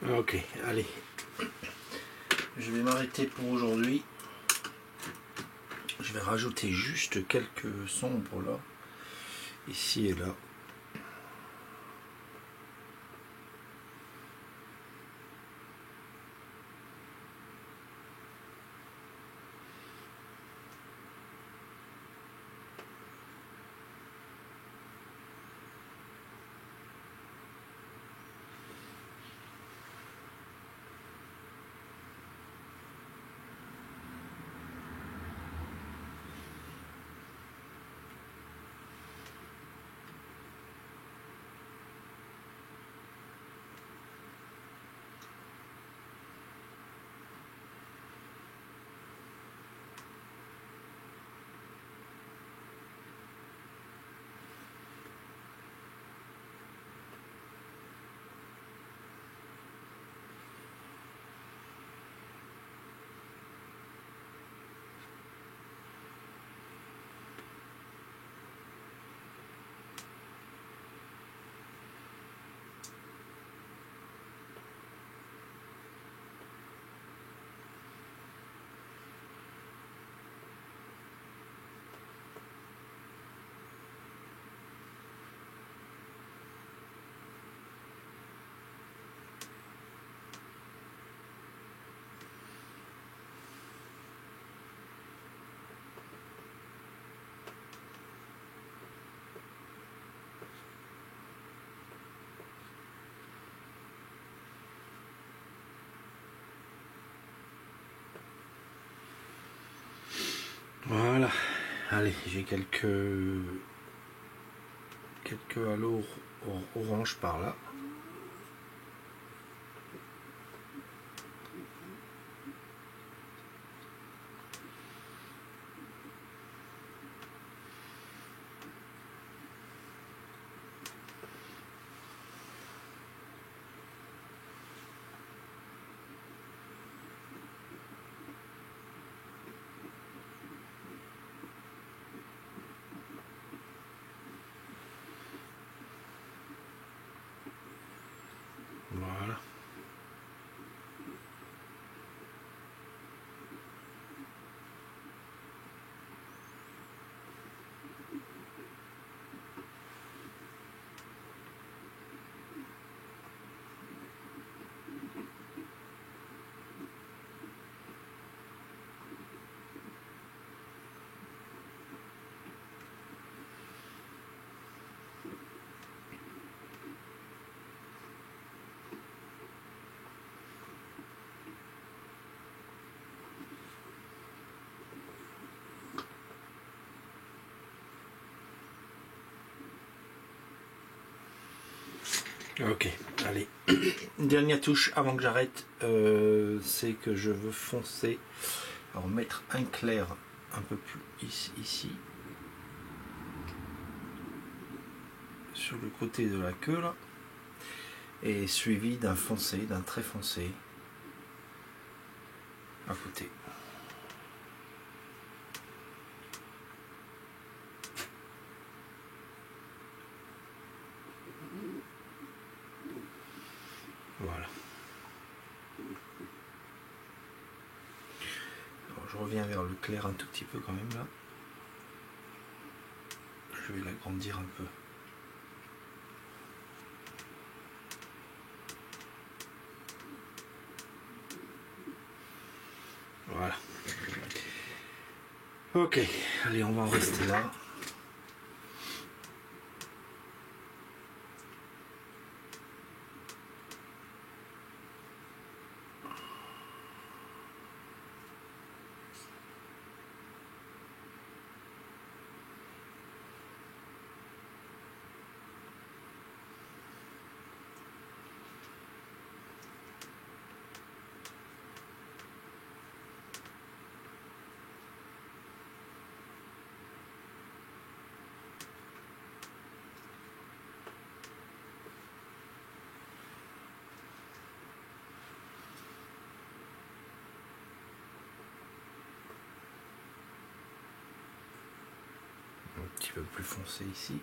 Ok, allez. Je vais m'arrêter pour aujourd'hui. Je vais rajouter juste quelques sombres là, ici et là. Voilà, allez, j'ai quelques halos orange par là. Voilà. Ok, allez. Une dernière touche avant que j'arrête, c'est que je veux foncer. Alors mettre un clair un peu plus ici, sur le côté de la queue là, et suivi d'un foncé, d'un trait foncé à côté. Voilà. Alors, je reviens vers le clair un tout petit peu quand même là. Je vais l'agrandir un peu. Voilà. Ok, allez, on va en rester là. Un petit peu plus foncé ici.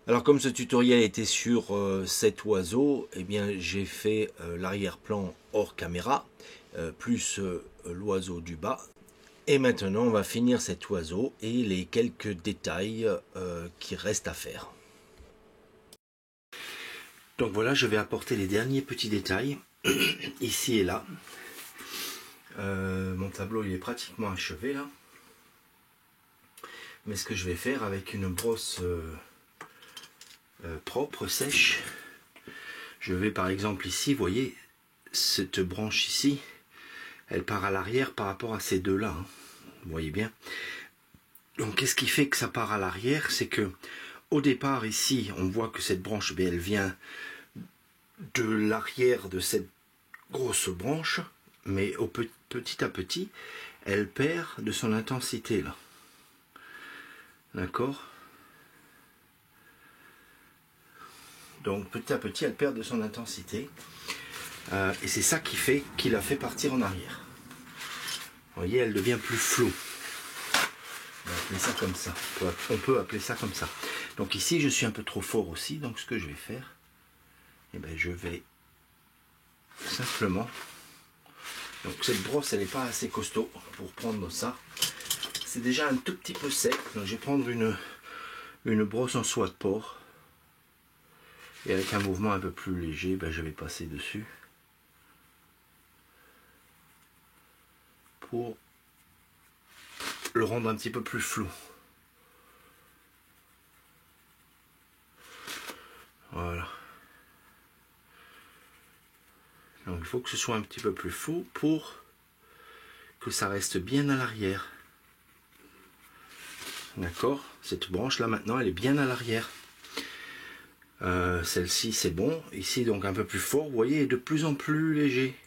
Alors comme ce tutoriel était sur cet oiseau, eh bien j'ai fait l'arrière-plan hors caméra, plus l'oiseau du bas. Et maintenant on va finir cet oiseau et les quelques détails qui restent à faire. Donc voilà, je vais apporter les derniers petits détails, ici et là. Mon tableau il est pratiquement achevé là. Mais ce que je vais faire avec une brosse propre, sèche, je vais par exemple ici, vous voyez, cette branche ici, elle part à l'arrière par rapport à ces deux là, hein. Vous voyez bien. Donc qu'est-ce qui fait que ça part à l'arrière? C'est que au départ ici, on voit que cette branche, bien, elle vient de l'arrière de cette grosse branche, mais petit à petit, elle perd de son intensité là. D'accord? Donc petit à petit, elle perd de son intensité. Et c'est ça qui fait qu'il la fait partir en arrière. Vous voyez, elle devient plus floue. On va appeler ça comme ça. On peut appeler ça comme ça. Donc ici, je suis un peu trop fort aussi. Donc ce que je vais faire, eh bien, je vais simplement... Donc cette brosse, elle n'est pas assez costaud pour prendre ça. C'est déjà un tout petit peu sec. Donc je vais prendre une brosse en soie de porc. Et avec un mouvement un peu plus léger, ben, je vais passer dessus. Pour le rendre un petit peu plus flou. Voilà. Donc il faut que ce soit un petit peu plus flou pour que ça reste bien à l'arrière. D'accord? Cette branche là maintenant elle est bien à l'arrière. Celle-ci c'est bon. Ici donc un peu plus fort. Vous voyez, est de plus en plus léger.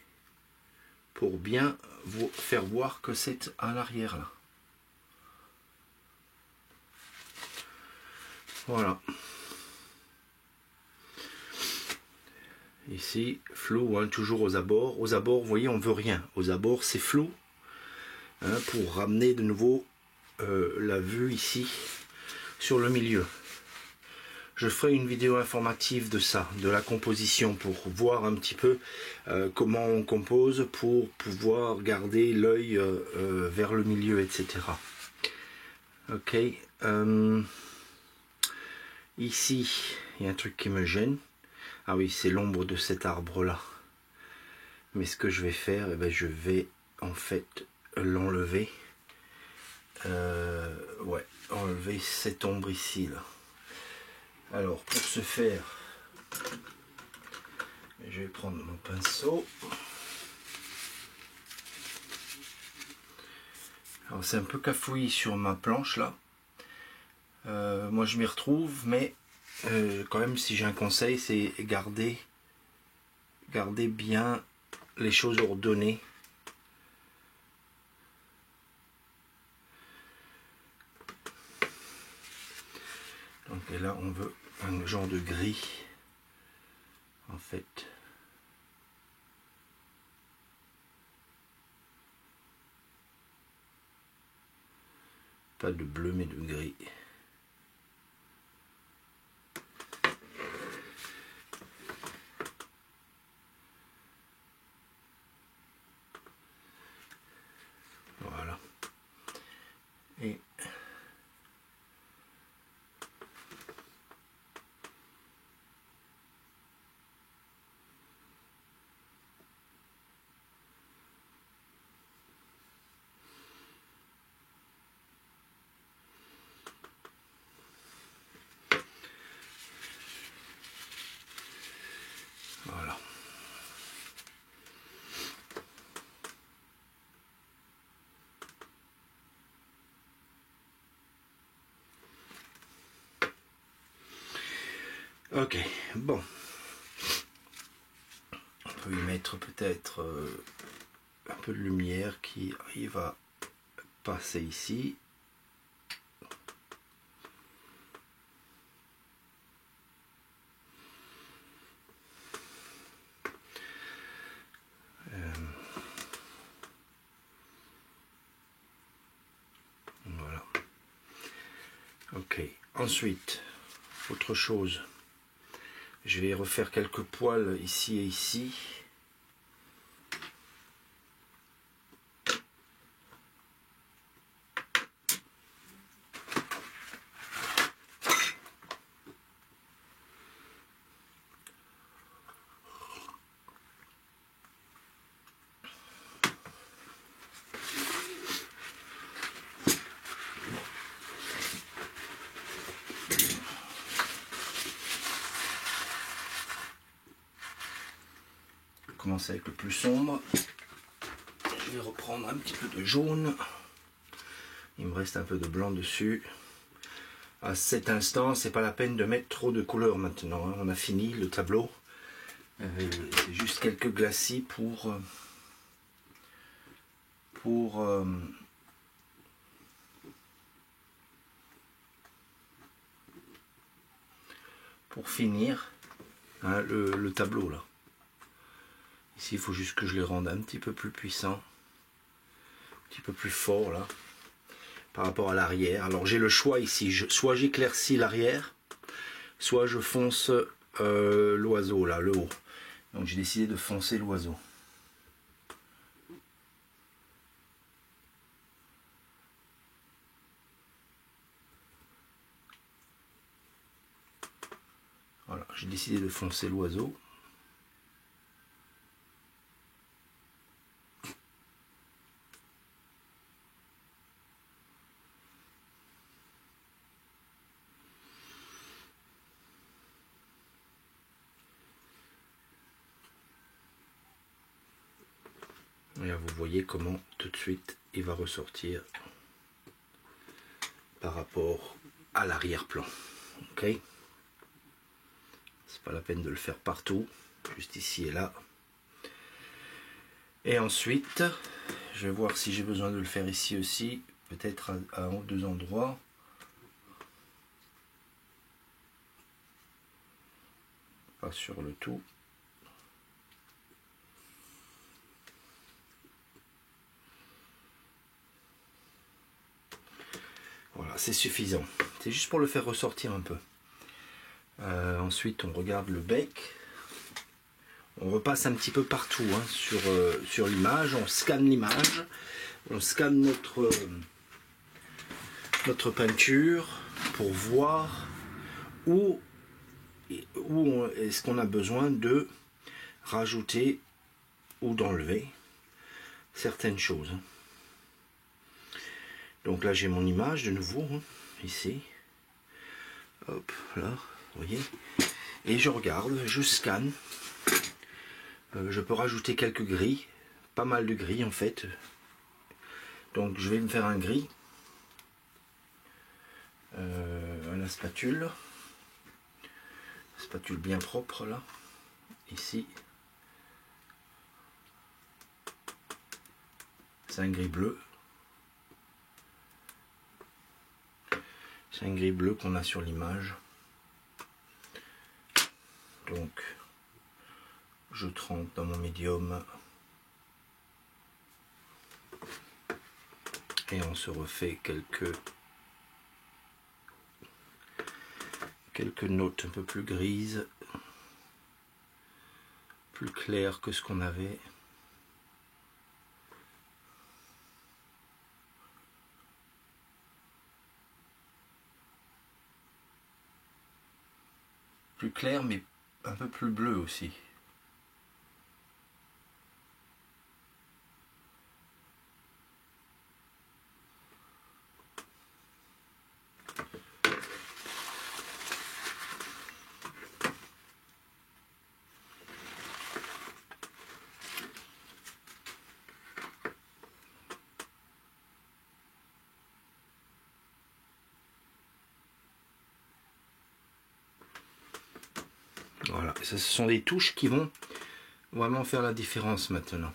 Pour bien vous faire voir que c'est à l'arrière là. Voilà. Ici, flou, hein, toujours aux abords. Aux abords, vous voyez, on veut rien. Aux abords, c'est flou. Hein, pour ramener de nouveau la vue ici sur le milieu. Je ferai une vidéo informative de ça, de la composition, pour voir un petit peu comment on compose pour pouvoir garder l'œil vers le milieu, etc. Ok. Ici, il y a un truc qui me gêne. Ah oui, c'est l'ombre de cet arbre-là. Mais ce que je vais faire, eh ben, je vais en fait l'enlever. Ouais, enlever cette ombre ici, là. Alors, pour ce faire, je vais prendre mon pinceau. Alors, c'est un peu cafouillis sur ma planche, là. Moi, je m'y retrouve, mais quand même, si j'ai un conseil, c'est garder bien les choses ordonnées. Donc et là, on veut un genre de gris, en fait. Pas de bleu, mais de gris. Voilà. Et voilà. Ok, bon. On peut y mettre peut-être un peu de lumière qui va passer ici. Voilà. Ok, ensuite, Autre chose, je vais refaire quelques poils ici et ici. Commencer avec le plus sombre. Je vais reprendre un petit peu de jaune. Il me reste un peu de blanc dessus. À cet instant, c'est pas la peine de mettre trop de couleurs maintenant, hein. On a fini le tableau. C'est juste quelques glacis pour finir, hein, le tableau là. Ici, il faut juste que je les rende un petit peu plus puissants, un petit peu plus forts là, par rapport à l'arrière. Alors j'ai le choix ici, soit j'éclaircis l'arrière, soit je fonce l'oiseau là, le haut. Donc j'ai décidé de foncer l'oiseau. Voilà, j'ai décidé de foncer l'oiseau. Et là, vous voyez comment tout de suite il va ressortir par rapport à l'arrière-plan. Ok, c'est pas la peine de le faire partout, juste ici et là. Et ensuite, je vais voir si j'ai besoin de le faire ici aussi, peut-être à un ou deux endroits. Pas sur le tout. Voilà, c'est suffisant. C'est juste pour le faire ressortir un peu. Ensuite, on regarde le bec. On repasse un petit peu partout, hein, sur l'image. On scanne l'image. On scanne notre peinture pour voir où est-ce qu'on a besoin de rajouter ou d'enlever certaines choses. Donc là j'ai mon image de nouveau, hein, ici. Hop, là, vous voyez. Et je regarde, je scanne. Je peux rajouter quelques gris, pas mal de gris en fait. Donc je vais me faire un gris à la spatule. Spatule bien propre là, ici. C'est un gris bleu. C'est un gris bleu qu'on a sur l'image. Donc, je trempe dans mon médium. Et on se refait quelques notes un peu plus grises, plus claires que ce qu'on avait. Plus clair mais un peu plus bleu aussi. Voilà, ce sont des touches qui vont vraiment faire la différence maintenant.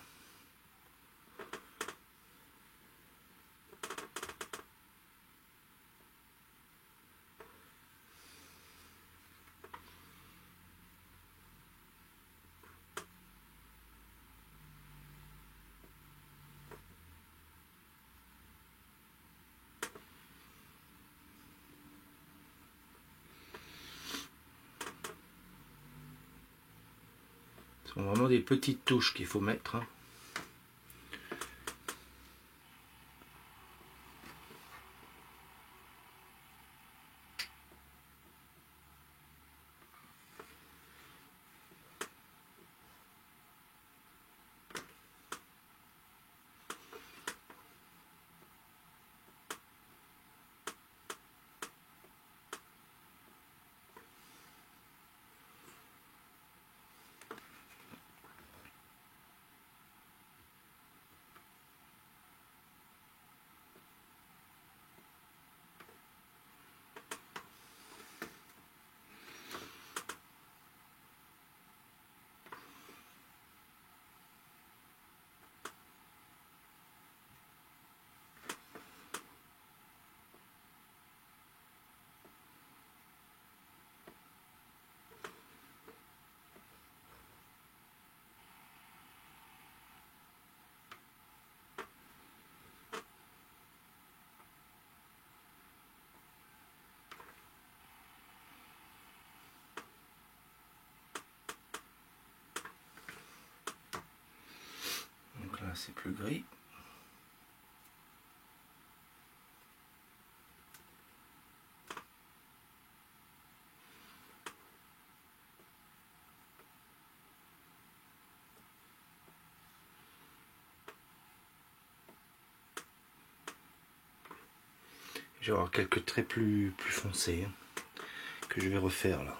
Ce sont vraiment des petites touches qu'il faut mettre. Hein. Donc là c'est plus gris. Je vais avoir quelques traits plus foncés hein, que je vais refaire là.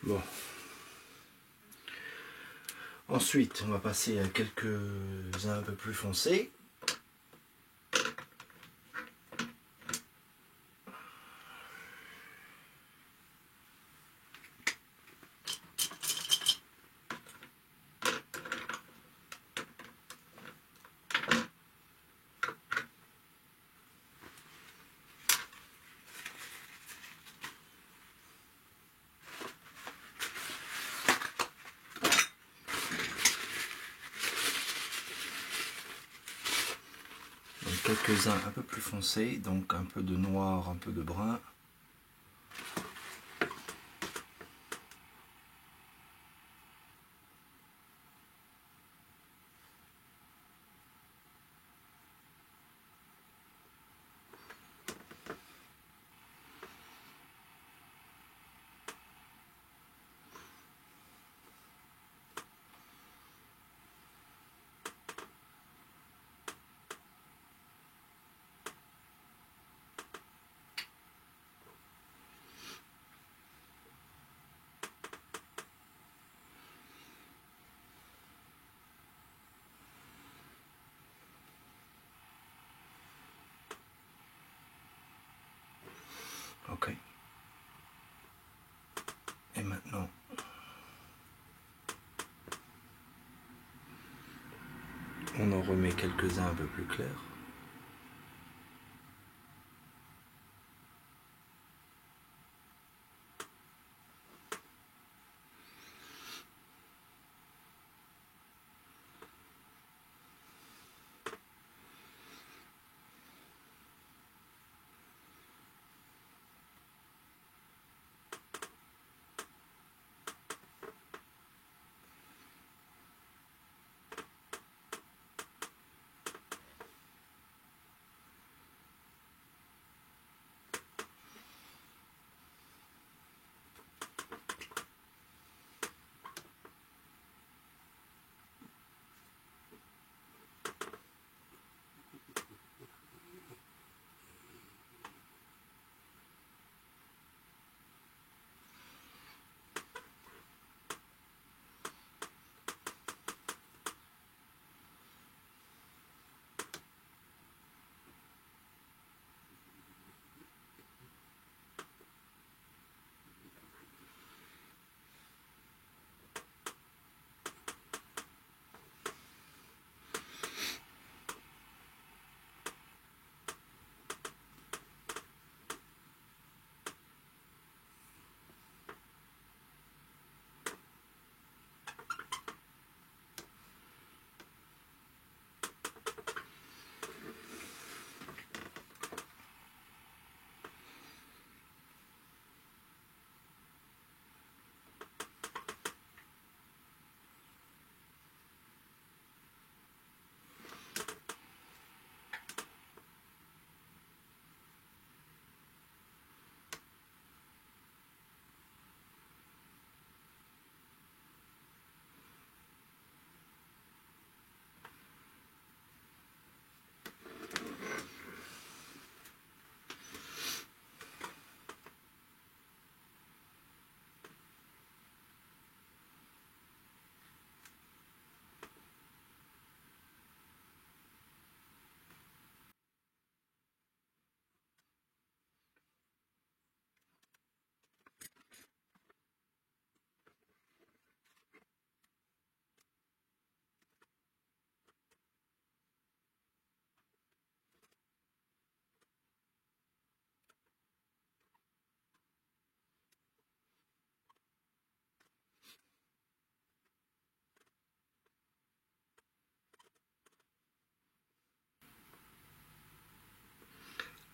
Bon. Ensuite, on va passer à quelques-uns un peu plus foncés. Quelques-uns un peu plus foncés, donc un peu de noir, un peu de brun. Ok. Et maintenant, on en remet quelques-uns un peu plus clairs.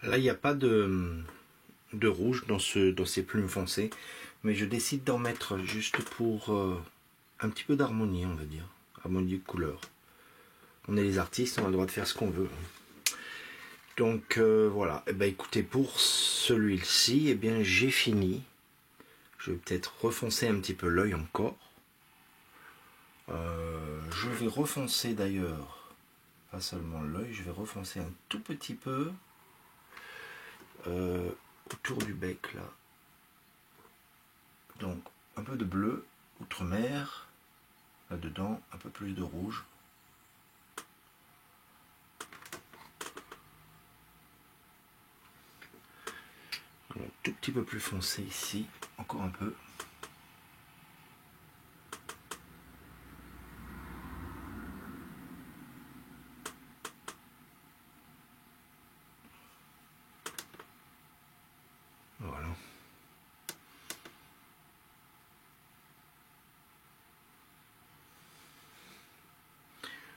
Là, il n'y a pas de rouge dans ces plumes foncées, mais je décide d'en mettre juste pour un petit peu d'harmonie, on va dire, harmonie de couleur. On est les artistes, on a le droit de faire ce qu'on veut. Donc voilà, et ben écoutez, pour celui-ci, eh bien j'ai fini. Je vais peut-être refoncer un petit peu l'œil encore. Je vais refoncer d'ailleurs, pas seulement l'œil, je vais refoncer un tout petit peu autour du bec là. Donc un peu de bleu, outre-mer, là-dedans, un peu plus de rouge. Un tout petit peu plus foncé ici, encore un peu. Voilà.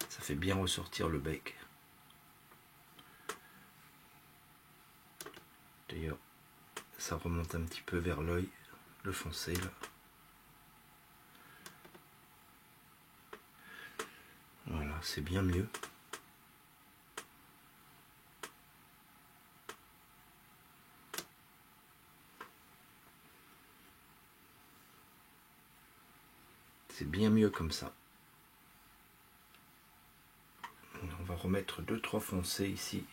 Ça fait bien ressortir le bec. D'ailleurs, ça remonte un petit peu vers l'œil, le foncé là. Voilà, c'est bien mieux. C'est bien mieux comme ça. On va remettre 2-3 foncés ici.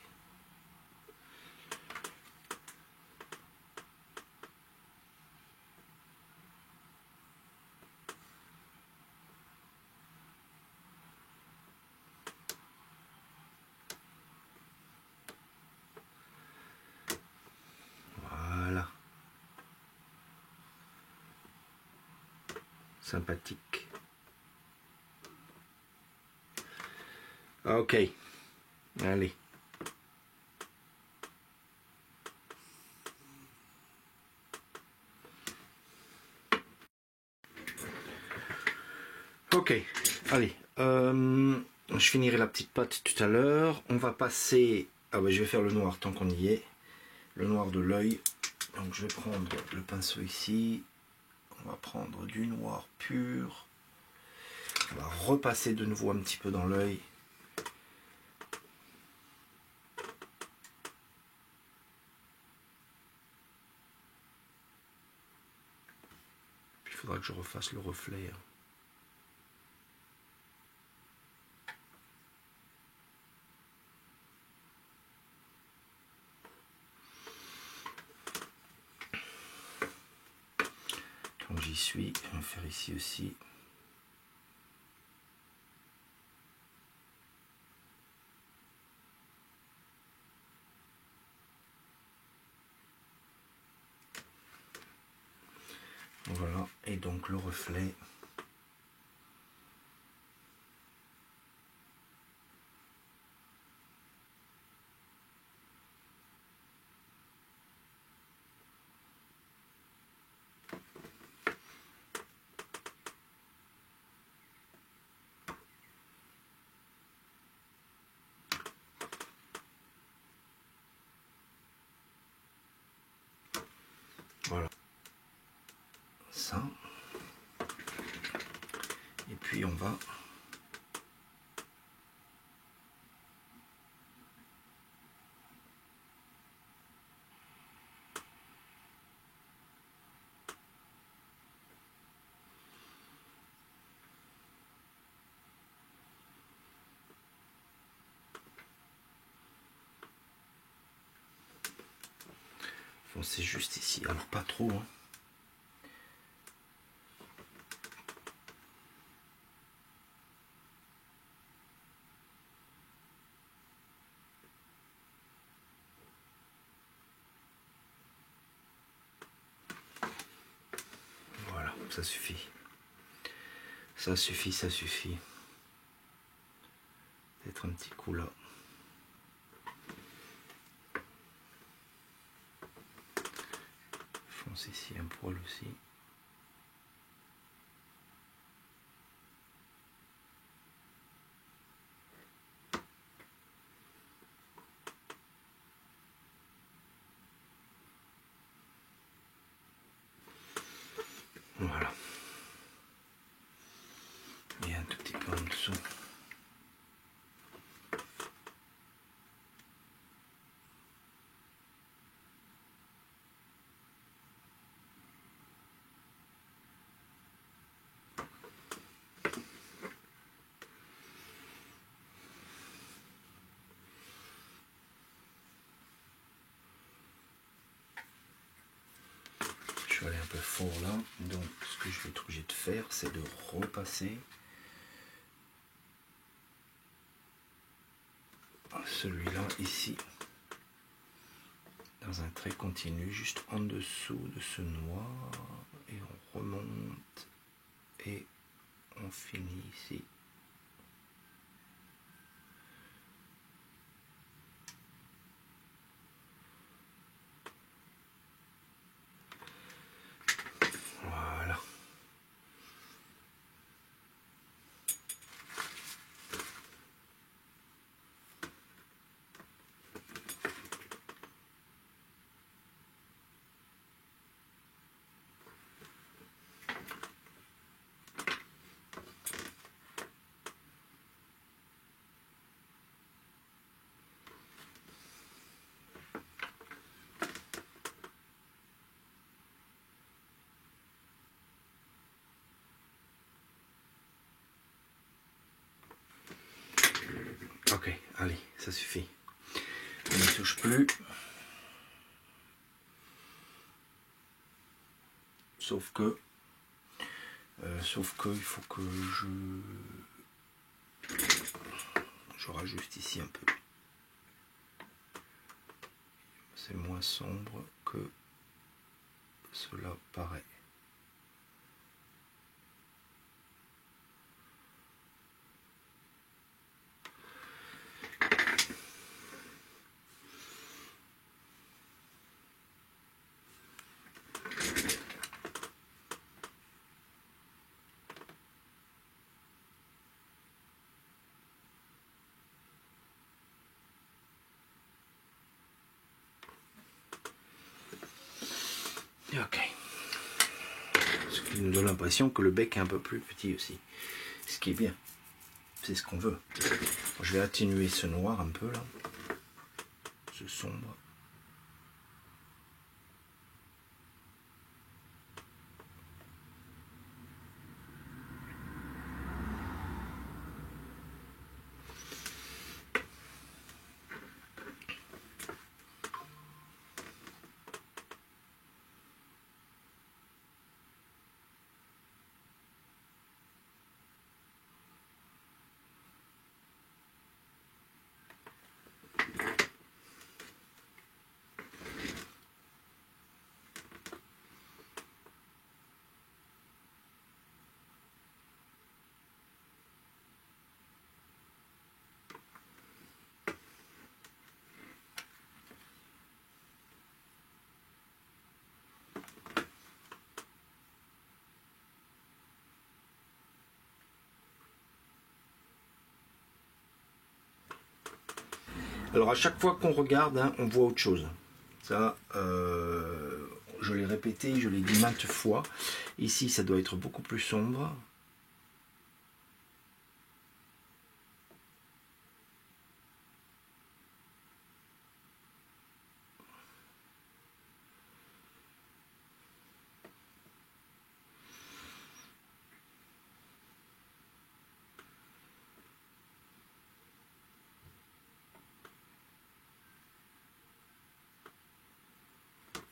Voilà. Sympathique. Ok. Allez. Ok. Allez. Je finirai la petite pâte tout à l'heure. On va passer... Ah bah je vais faire le noir tant qu'on y est. Le noir de l'œil. Donc je vais prendre le pinceau ici. On va prendre du noir pur. On va repasser de nouveau un petit peu dans l'œil. Puis il faudra que je refasse le reflet. Donc j'y suis. On va faire ici aussi. Voilà, et donc le reflet. Voilà. Ça. Et puis on va foncer juste ici. Alors pas trop, hein. Voilà, ça suffit. Ça suffit, ça suffit. Peut-être un petit coup là. Fonce ici un poil aussi. fort là. Donc ce que je vais être obligé de faire, c'est de repasser celui-là ici dans un trait continu juste en dessous de ce noir, et on remonte et on finit ici. Voilà. Ok, allez, ça suffit. On ne touche plus. Sauf que il faut que je rajuste ici un peu. C'est moins sombre que cela paraît. Ok. Ce qui nous donne l'impression que le bec est un peu plus petit aussi. Ce qui est bien. C'est ce qu'on veut. Je vais atténuer ce noir un peu là. Ce sombre. Alors à chaque fois qu'on regarde, hein, on voit autre chose. Ça, je l'ai répété, je l'ai dit maintes fois. Ici, ça doit être beaucoup plus sombre.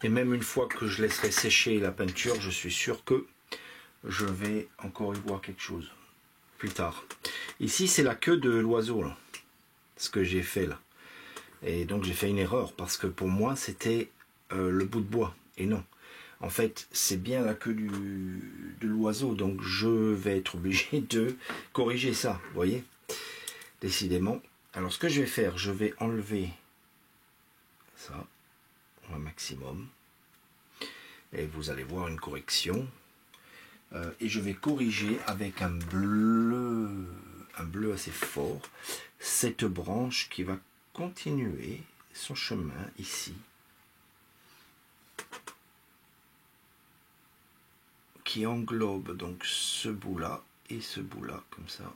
Et même une fois que je laisserai sécher la peinture, je suis sûr que je vais encore y voir quelque chose plus tard. Ici, c'est la queue de l'oiseau, ce que j'ai fait là. Et donc j'ai fait une erreur parce que pour moi, c'était le bout de bois. Et non. En fait, c'est bien la queue de l'oiseau. Donc je vais être obligé de corriger ça. Vous voyez ? Décidément. Alors ce que je vais faire, je vais enlever ça un maximum. Et vous allez voir une correction. Et je vais corriger avec un bleu assez fort cette branche qui va continuer son chemin ici, qui englobe donc ce bout là et ce bout là comme ça.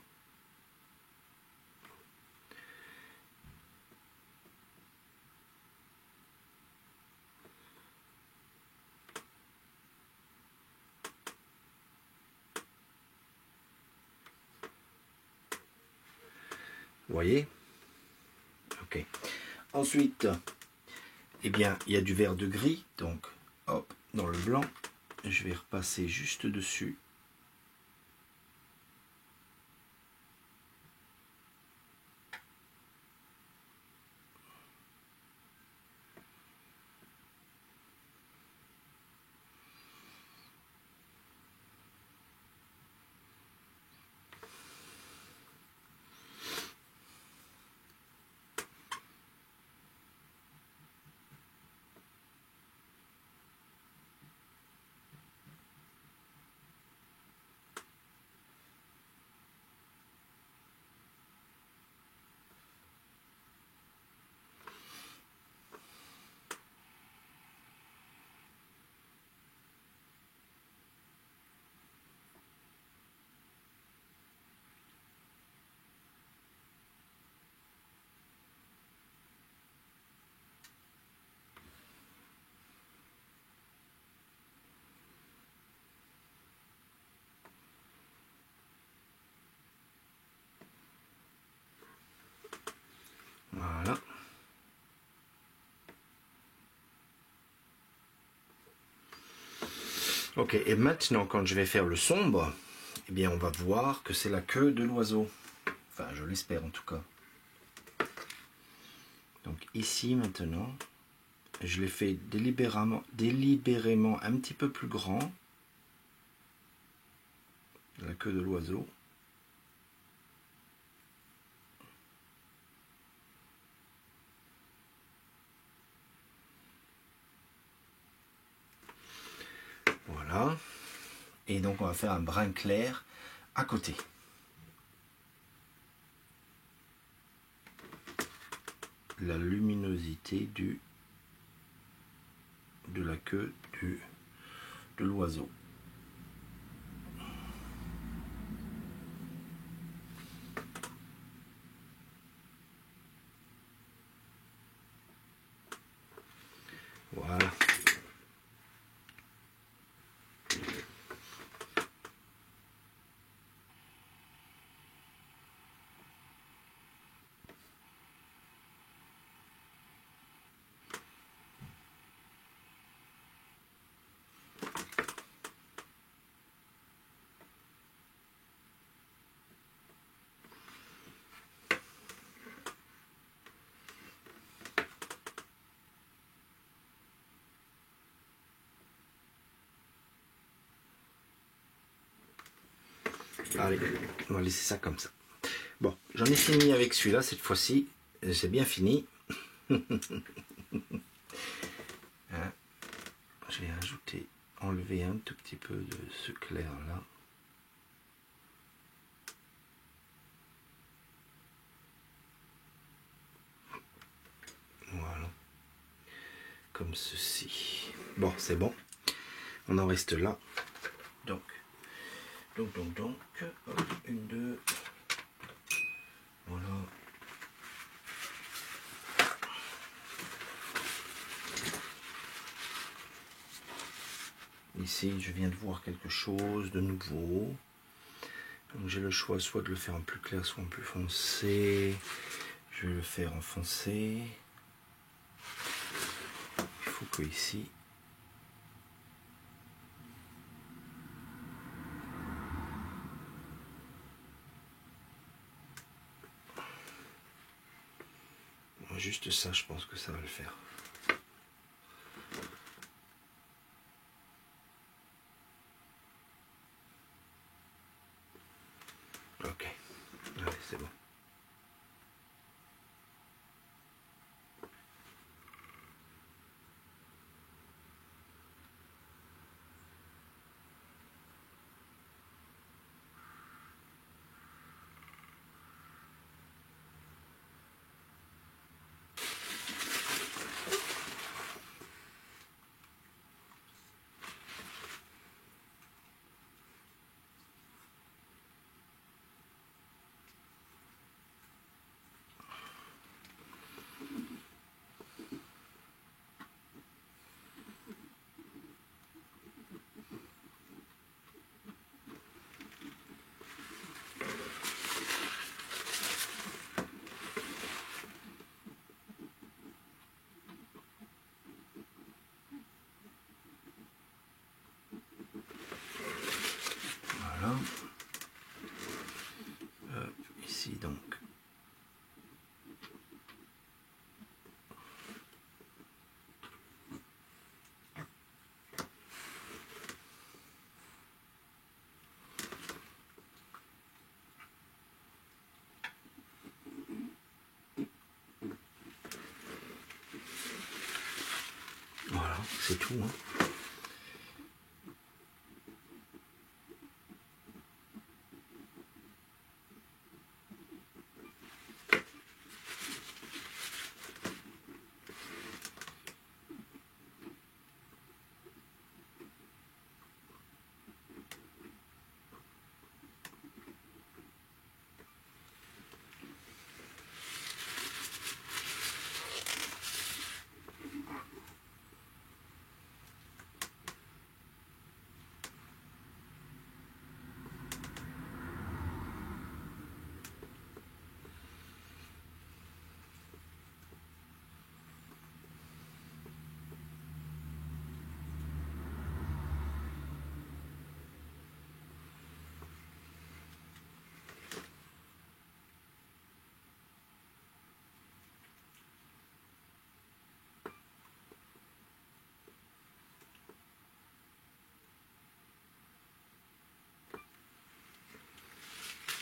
Vous voyez? Ok. Ensuite, eh bien, il y a du vert de gris, donc hop, dans le blanc, je vais repasser juste dessus. Voilà. Ok, et maintenant quand je vais faire le sombre, eh bien on va voir que c'est la queue de l'oiseau. Enfin, je l'espère en tout cas. Donc ici maintenant, je l'ai fait délibérément un petit peu plus grand. La queue de l'oiseau. Voilà. Et donc on va faire un brun clair à côté. La luminosité de la queue de l'oiseau. Voilà. Allez, on va laisser ça comme ça. Bon, j'en ai fini avec celui-là cette fois-ci. C'est bien fini. Hein, je vais enlever un tout petit peu de ce clair-là. Voilà. Comme ceci. Bon, c'est bon. On en reste là. Donc, hop, une, deux. Voilà. Ici, je viens de voir quelque chose de nouveau. Donc j'ai le choix soit de le faire en plus clair, soit en plus foncé. Je vais le faire en foncé. Il faut que ici, juste ça, je pense que ça va le faire. Ok, allez, c'est bon. c'est tout. Hein.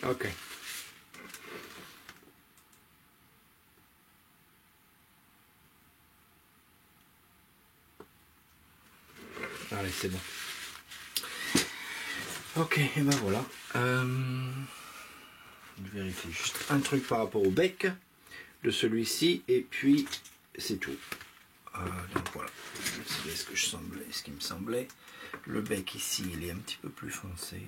Ok. Allez, c'est bon. Ok, et ben voilà. Je vérifie juste un truc par rapport au bec de celui-ci, et puis c'est tout. Donc voilà, c'est ce qui me semblait. Le bec ici, il est un petit peu plus foncé.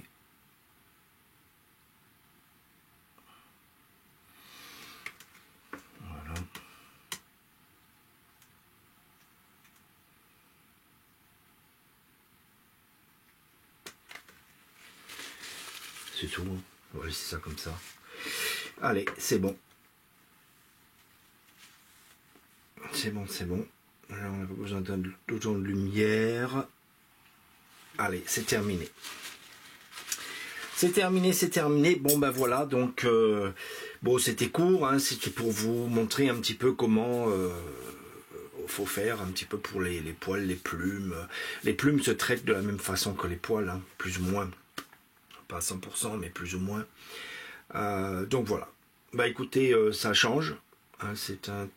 Voilà. C'est tout. On va laisser ça comme ça. Allez, c'est bon. C'est bon, c'est bon. Là, on n'a pas besoin d'autant de lumière. Allez, c'est terminé. C'est terminé, c'est terminé. Bon, ben voilà, donc, bon, c'était court, hein, c'était pour vous montrer un petit peu comment faut faire, un petit peu pour les poils, les plumes. Les plumes se traitent de la même façon que les poils, hein, plus ou moins. Pas à 100%, mais plus ou moins. Donc voilà. Bah écoutez, ça change. Hein, c'est un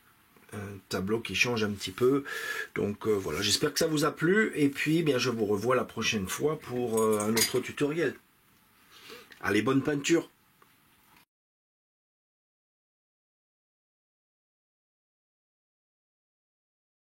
tableau qui change un petit peu. Donc voilà, j'espère que ça vous a plu. Et puis, bien, je vous revois la prochaine fois pour un autre tutoriel. Allez, bonne peinture!